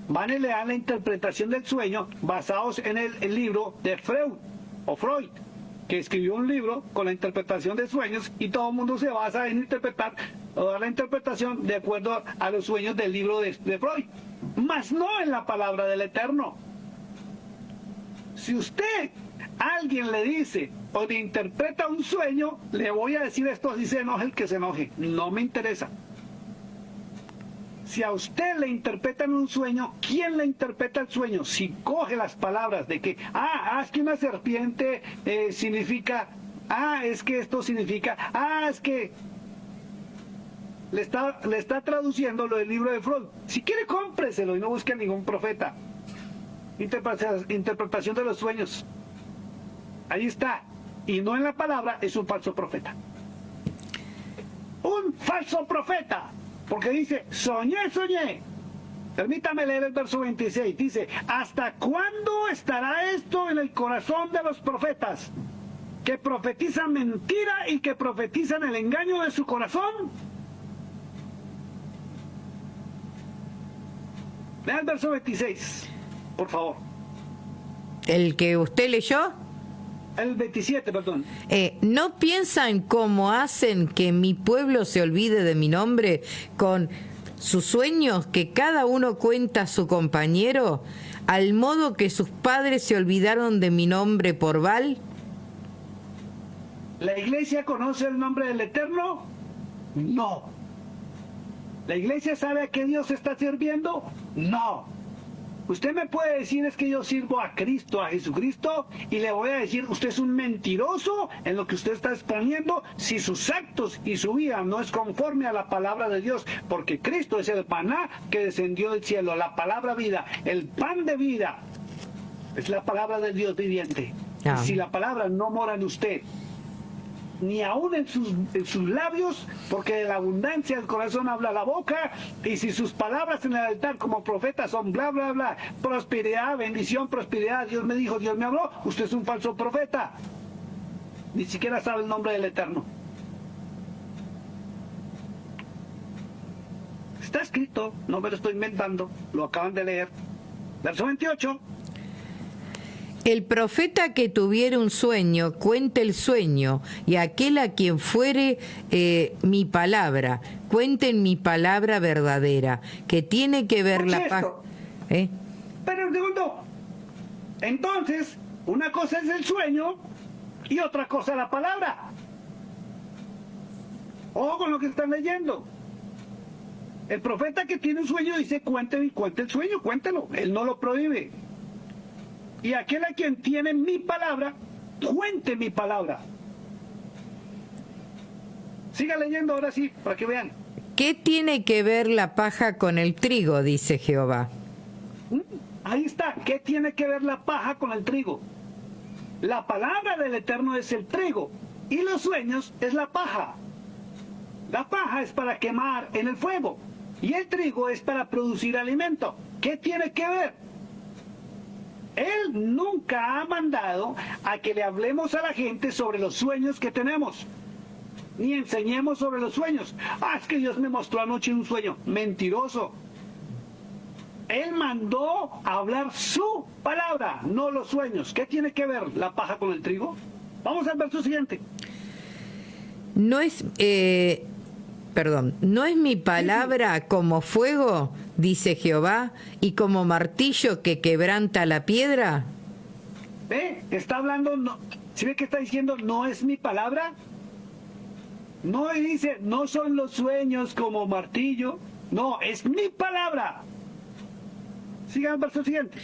van y le dan la interpretación del sueño basados en el libro de Freud, que escribió un libro con la interpretación de sueños y todo el mundo se basa en interpretar o dar la interpretación de acuerdo a los sueños del libro de Freud, mas no en la palabra del Eterno. Si usted, alguien le dice o le interpreta un sueño, le voy a decir esto, si se enoje el que se enoje, no me interesa. Si a usted le interpretan un sueño, ¿quién le interpreta el sueño? Si coge las palabras de que, es que una serpiente significa, es que esto significa, es que le está traduciendo lo del libro de Freud. Si quiere, cómpreselo y no busque a ningún profeta. Interpretación de los sueños. Ahí está. Y no en la palabra, es un falso profeta. Un falso profeta. Porque dice, soñé. Permítame leer el verso 26. Dice, ¿hasta cuándo estará esto en el corazón de los profetas? Que profetizan mentira y que profetizan el engaño de su corazón. Lea el verso 26, por favor. ¿El que usted leyó? El 27, perdón. ¿No piensan cómo hacen que mi pueblo se olvide de mi nombre con sus sueños que cada uno cuenta a su compañero, al modo que sus padres se olvidaron de mi nombre por Baal? ¿La iglesia conoce el nombre del Eterno? No. ¿La iglesia sabe a qué Dios está sirviendo? No. Usted me puede decir es que yo sirvo a Cristo, a Jesucristo, y le voy a decir, usted es un mentiroso en lo que usted está exponiendo si sus actos y su vida no es conforme a la palabra de Dios, porque Cristo es el maná que descendió del cielo, la palabra vida, el pan de vida, es la palabra del Dios viviente. Y si la palabra no mora en usted, ni aún en sus labios, porque de la abundancia del corazón habla la boca, y si sus palabras en el altar como profeta son bla, bla, bla, prosperidad, bendición, prosperidad, Dios me dijo, Dios me habló, usted es un falso profeta. Ni siquiera sabe el nombre del Eterno. Está escrito, no me lo estoy inventando, lo acaban de leer. Verso 28. El profeta que tuviere un sueño, cuente el sueño, y aquel a quien fuere mi palabra, cuenten mi palabra verdadera, que tiene que ver la paz. Pero un segundo. Entonces, una cosa es el sueño y otra cosa la palabra. Ojo con lo que están leyendo. El profeta que tiene un sueño dice, cuente el sueño, cuéntelo. Él no lo prohíbe. Y aquel a quien tiene mi palabra, cuente mi palabra. Siga leyendo ahora sí, para que vean. ¿Qué tiene que ver la paja con el trigo? Dice Jehová. Ahí está. ¿Qué tiene que ver la paja con el trigo? La palabra del Eterno es el trigo y los sueños es la paja. La paja es para quemar en el fuego y el trigo es para producir alimento. ¿Qué tiene que ver? Él nunca ha mandado a que le hablemos a la gente sobre los sueños que tenemos, ni enseñemos sobre los sueños. Es que Dios me mostró anoche un sueño. Mentiroso. Él mandó a hablar su palabra, no los sueños. ¿Qué tiene que ver la paja con el trigo? Vamos al verso siguiente. No es mi palabra como fuego, dice Jehová, y como martillo que quebranta la piedra. ¿Ve? Está hablando, no, ¿sí ve que está diciendo no es mi palabra? No dice, no son los sueños como martillo, no, es mi palabra. Sigan el verso siguiente.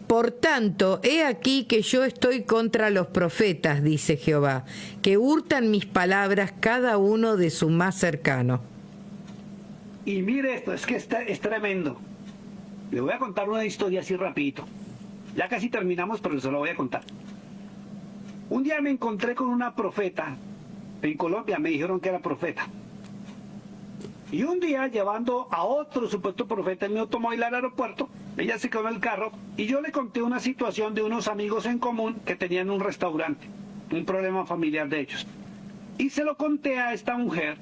Por tanto, he aquí que yo estoy contra los profetas, dice Jehová, que hurtan mis palabras cada uno de su más cercano. Y mire esto, es que es tremendo. Le voy a contar una historia así rapidito. Ya casi terminamos, pero se lo voy a contar. Un día me encontré con una profeta. En Colombia me dijeron que era profeta. Y un día, llevando a otro supuesto profeta en mi automóvil al aeropuerto, ella se quedó en el carro y yo le conté una situación de unos amigos en común que tenían un restaurante, un problema familiar de ellos. Y se lo conté a esta mujer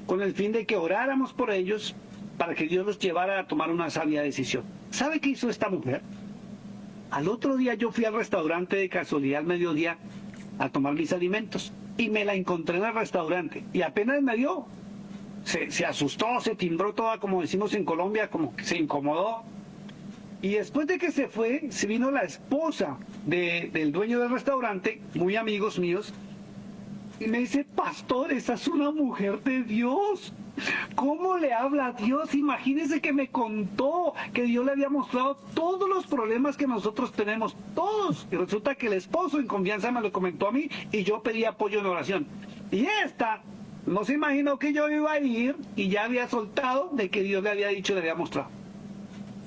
con el fin de que oráramos por ellos para que Dios los llevara a tomar una sabia decisión. ¿Sabe qué hizo esta mujer? Al otro día yo fui al restaurante de casualidad al mediodía a tomar mis alimentos y me la encontré en el restaurante y apenas me vio, se asustó, se timbró toda, como decimos en Colombia, como que se incomodó. Y después de que se fue, se vino la esposa del dueño del restaurante, muy amigos míos, y me dice, pastor, esa es una mujer de Dios. ¿Cómo le habla a Dios? Imagínese que me contó que Dios le había mostrado todos los problemas que nosotros tenemos, todos. Y resulta que el esposo en confianza me lo comentó a mí y yo pedí apoyo en oración. Y esta no se imaginó que yo iba a ir y ya había soltado de que Dios le había dicho, le había mostrado.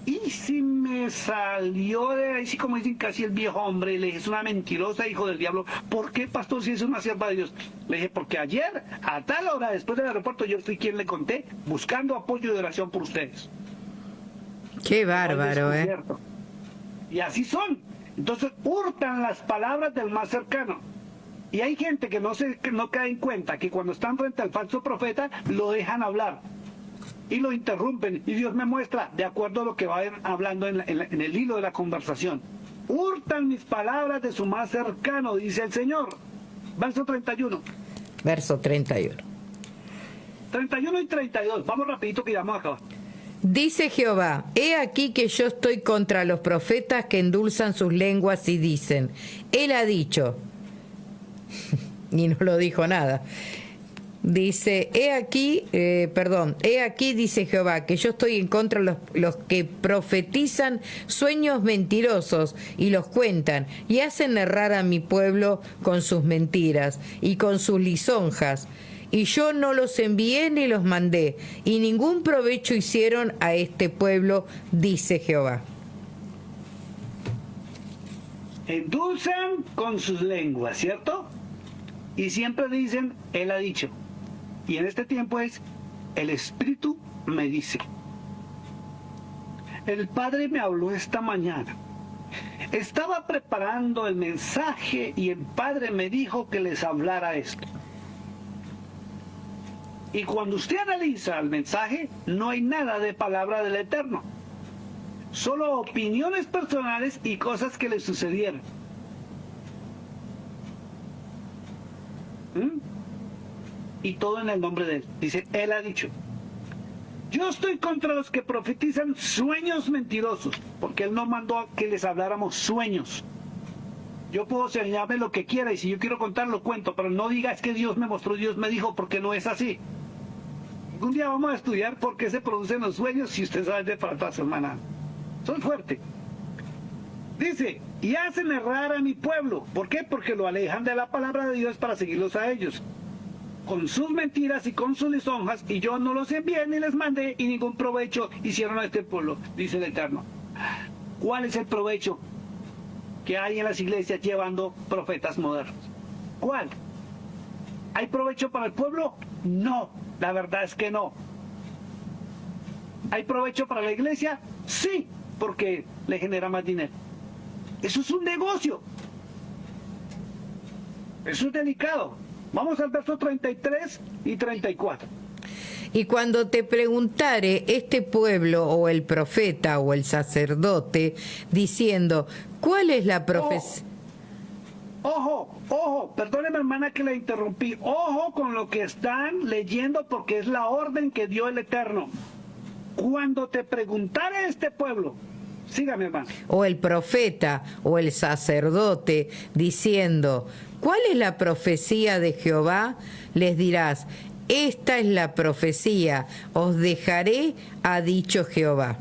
Y si me salió de ahí, sí, como dicen casi el viejo hombre, y le dije, es una mentirosa, hijo del diablo. ¿Por qué, pastor, si es una sierva de Dios? Le dije, porque ayer, a tal hora, después del aeropuerto, yo fui quien le conté, buscando apoyo de oración por ustedes. Qué bárbaro, ¿eh? Y así son. Entonces, hurtan las palabras del más cercano. Y hay gente que no cae en cuenta que cuando están frente al falso profeta, lo dejan hablar. Y lo interrumpen, y Dios me muestra de acuerdo a lo que vayan hablando en el hilo de la conversación. Hurtan mis palabras de su más cercano, dice el Señor. Verso 31. Verso 31. 31 y 32. Vamos rapidito que ya vamos a acabar. Dice Jehová, he aquí que yo estoy contra los profetas que endulzan sus lenguas y dicen, él ha dicho, y no lo dijo nada. Dice, he aquí, dice Jehová, que yo estoy en contra de los que profetizan sueños mentirosos y los cuentan y hacen errar a mi pueblo con sus mentiras y con sus lisonjas. Y yo no los envié ni los mandé, y ningún provecho hicieron a este pueblo, dice Jehová. Endulzan con sus lenguas, ¿cierto? Y siempre dicen, él ha dicho. Y en este tiempo es, el Espíritu me dice. El Padre me habló esta mañana. Estaba preparando el mensaje y el Padre me dijo que les hablara esto. Y cuando usted analiza el mensaje, no hay nada de palabra del Eterno. Solo opiniones personales y cosas que le sucedieron. Y todo en el nombre de él. Dice, él ha dicho. Yo estoy contra los que profetizan sueños mentirosos, porque él no mandó a que les habláramos sueños. Yo puedo enseñarme lo que quiera y si yo quiero contar lo cuento, pero no diga es que Dios me mostró, Dios me dijo, porque no es así. Un día vamos a estudiar por qué se producen los sueños si usted sabe de fracaso, hermana. Son fuertes. Dice, y hacen errar a mi pueblo. ¿Por qué? Porque lo alejan de la palabra de Dios para seguirlos a ellos. Con sus mentiras y con sus lisonjas, y yo no los envié ni les mandé, y ningún provecho hicieron a este pueblo, dice el Eterno. ¿Cuál es el provecho que hay en las iglesias llevando profetas modernos? ¿Cuál? ¿Hay provecho para el pueblo? No, la verdad es que no. ¿Hay provecho para la iglesia? Sí, porque le genera más dinero. Eso es un negocio. Eso es delicado. Vamos al verso 33 y 34. Y cuando te preguntare este pueblo o el profeta o el sacerdote, diciendo, ¿cuál es la profecía? Ojo, perdóneme hermana que la interrumpí. Ojo con lo que están leyendo porque es la orden que dio el Eterno. Cuando te preguntare este pueblo, sígame hermano. O el profeta o el sacerdote, diciendo, ¿cuál es la profecía de Jehová? Les dirás, esta es la profecía, os dejaré, ha dicho Jehová.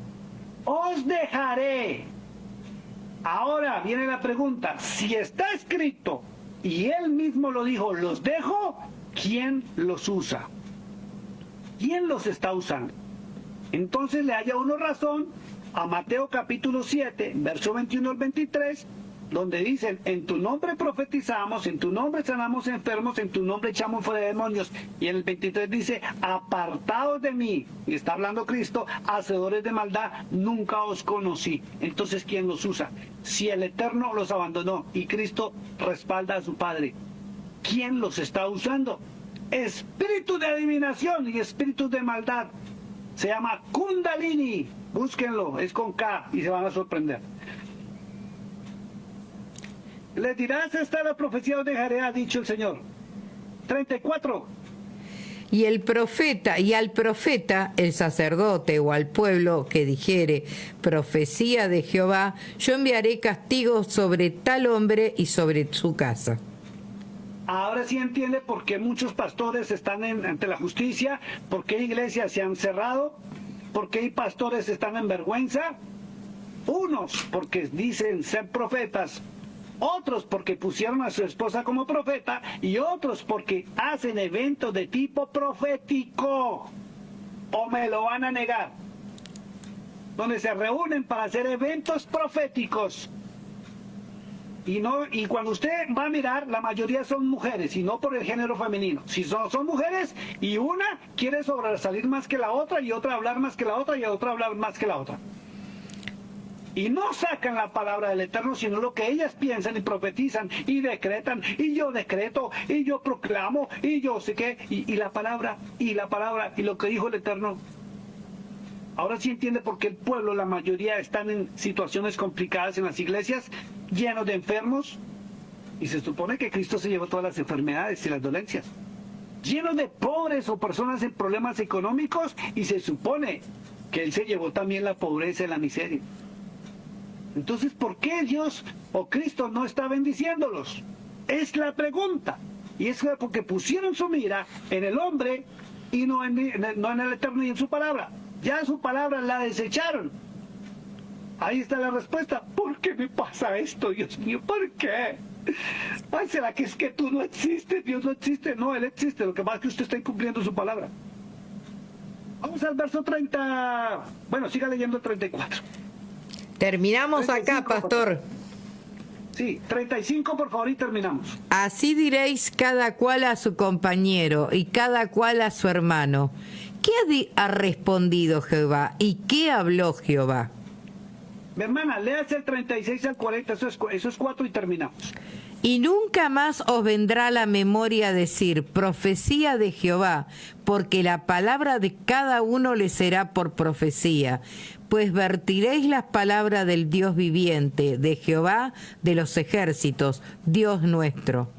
Os dejaré. Ahora viene la pregunta, si está escrito y él mismo lo dijo, los dejo, ¿quién los usa? ¿Quién los está usando? Entonces le haya uno razón a Mateo capítulo 7, verso 21 al 23, donde dicen, en tu nombre profetizamos, en tu nombre sanamos enfermos, en tu nombre echamos fuera demonios. Y en el 23 dice, apartados de mí, y está hablando Cristo, hacedores de maldad, nunca os conocí. Entonces, ¿quién los usa? Si el Eterno los abandonó y Cristo respalda a su Padre, ¿quién los está usando? Espíritu de adivinación y espíritu de maldad. Se llama Kundalini. Búsquenlo, es con K y se van a sorprender. Les dirás, esta es la profecía, os dejaré, ha dicho el Señor. 34. Y al profeta, el sacerdote o al pueblo que dijere profecía de Jehová, yo enviaré castigo sobre tal hombre y sobre su casa. Ahora sí entiende por qué muchos pastores están ante la justicia, por qué iglesias se han cerrado, por qué pastores están en vergüenza. Unos porque dicen ser profetas, otros porque pusieron a su esposa como profeta y otros porque hacen eventos de tipo profético. ¿O me lo van a negar? Donde se reúnen para hacer eventos proféticos. Y cuando usted va a mirar, la mayoría son mujeres y no por el género femenino. Si son mujeres y una quiere sobresalir más que la otra y otra hablar más que la otra y otra hablar más que la otra. Y no sacan la palabra del Eterno, sino lo que ellas piensan y profetizan y decretan, y yo decreto, y yo proclamo, y yo sé qué, y la palabra, y lo que dijo el Eterno. Ahora sí entiende por qué el pueblo, la mayoría, están en situaciones complicadas en las iglesias, llenos de enfermos, y se supone que Cristo se llevó todas las enfermedades y las dolencias. llenos de pobres o personas en problemas económicos, y se supone que Él se llevó también la pobreza y la miseria. Entonces, ¿por qué Dios o Cristo no está bendiciéndolos? Es la pregunta. Y es porque pusieron su mira en el hombre y no en el Eterno y en su palabra. Ya su palabra la desecharon. Ahí está la respuesta. ¿Por qué me pasa esto, Dios mío? ¿Por qué? Ay, ¿será que es que tú no existes? Dios no existe. No, Él existe. Lo que pasa es que usted está incumpliendo su palabra. Vamos al verso 30. Bueno, siga leyendo el 34. Terminamos 35, acá, pastor. Sí, 35 por favor y terminamos. Así diréis cada cual a su compañero y cada cual a su hermano. ¿Qué ha respondido Jehová y qué habló Jehová? Mi hermana, léase el 36 al 40, eso es 4 y terminamos. Y nunca más os vendrá a la memoria decir profecía de Jehová, porque la palabra de cada uno le será por profecía. Pues vertiréis las palabras del Dios viviente, de Jehová de los ejércitos, Dios nuestro.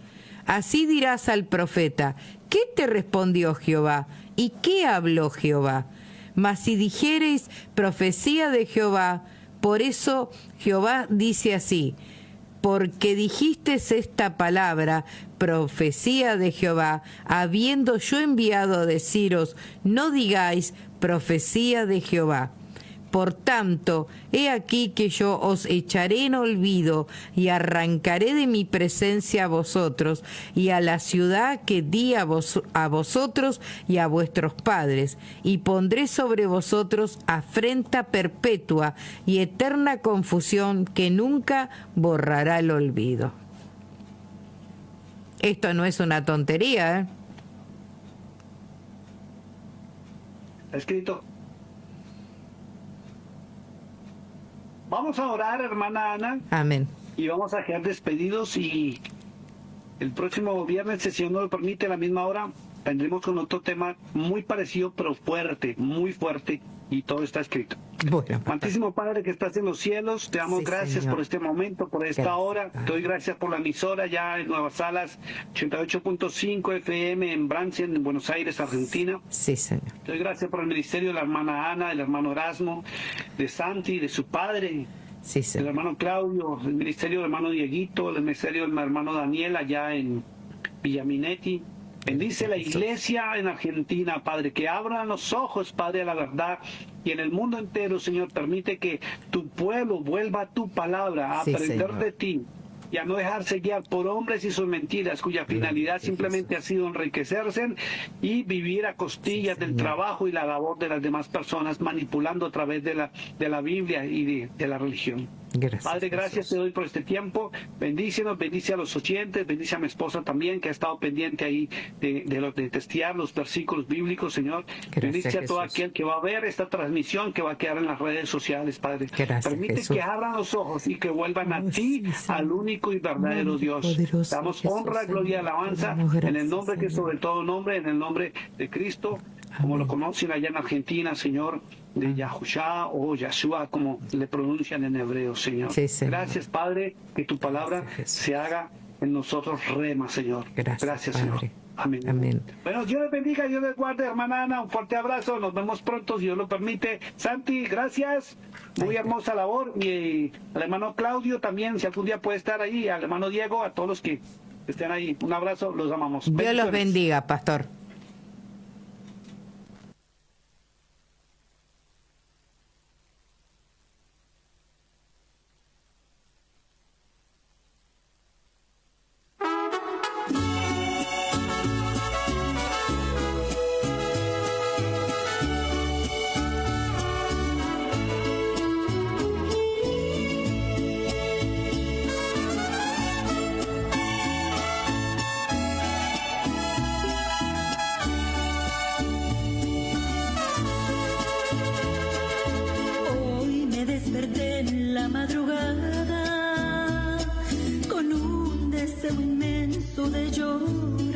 Así dirás al profeta, ¿qué te respondió Jehová? ¿Y qué habló Jehová? Mas si dijereis profecía de Jehová, por eso Jehová dice así, porque dijiste esta palabra, profecía de Jehová, habiendo yo enviado a deciros, no digáis profecía de Jehová. Por tanto, he aquí que yo os echaré en olvido y arrancaré de mi presencia a vosotros y a la ciudad que di a vosotros y a vuestros padres, y pondré sobre vosotros afrenta perpetua y eterna confusión que nunca borrará el olvido. Esto no es una tontería, ¿eh? Está escrito. Vamos a orar, hermana Ana. Amén. Y vamos a quedar despedidos, y el próximo viernes, si Dios nos lo permite, a la misma hora, vendremos con otro tema muy parecido, pero fuerte, muy fuerte, y todo está escrito. Bueno, Santísimo Padre que estás en los cielos, te damos Sí, gracias Señor. por este momento, por esta Gracias, hora. Padre. Te doy gracias por la emisora ya en Nuevas Salas, 88.5 FM en Brancia, en Buenos Aires, Argentina. sí, Señor. Te doy gracias por el ministerio de la hermana Ana, del hermano Erasmo, de Santi, de su padre, Sí, el Señor. hermano Claudio, el ministerio del hermano Dieguito, el ministerio del hermano Daniel allá en Villaminetti. Bendice la iglesia en Argentina, Padre, que abran los ojos, Padre, a la verdad, y en el mundo entero, Señor, permite que tu pueblo vuelva a tu palabra, a Sí, aprender Señor. de ti y a no dejarse guiar por hombres y sus mentiras, cuya finalidad simplemente ha sido enriquecerse y vivir a costillas del trabajo y la labor de las demás personas, manipulando a través de la Biblia y de la religión. Gracias, Padre, gracias Jesús. te doy por este tiempo. Bendícenos, bendice a los oyentes, bendice a mi esposa también, que ha estado pendiente ahí de testear los versículos bíblicos, Señor. Gracias, Bendice a todo Jesús. aquel que va a ver esta transmisión, que va a quedar en las redes sociales, Padre. Gracias, Permite Jesús. que abran los ojos y que vuelvan a Oh, ti, sí, Señor. al único y verdadero Nombre Dios. poderoso Damos de honra, Jesús, gloria y Señor. alabanza Te damos en el gracias, nombre que es Señor. sobre todo nombre, en el nombre de Cristo, como Amén. lo conocen allá en Argentina, Señor, de Yahushua o Yahshua, como le pronuncian en hebreo, Señor. Sí, Señor. Gracias, Padre, que tu palabra Gracias, Jesús. se haga en nosotros rema, Señor. Gracias, Señor. Padre. Amén. Amén. Bueno, Dios les bendiga, Dios les guarde, hermana Ana, un fuerte abrazo, nos vemos pronto, si Dios lo permite. Santi, gracias, muy hermosa labor, y al hermano Claudio también, si algún día puede estar ahí, al hermano Diego, a todos los que estén ahí, un abrazo, los amamos. Dios los Bendiciones. bendiga, pastor. Hoy me desperté en la madrugada con un deseo inmenso de llorar.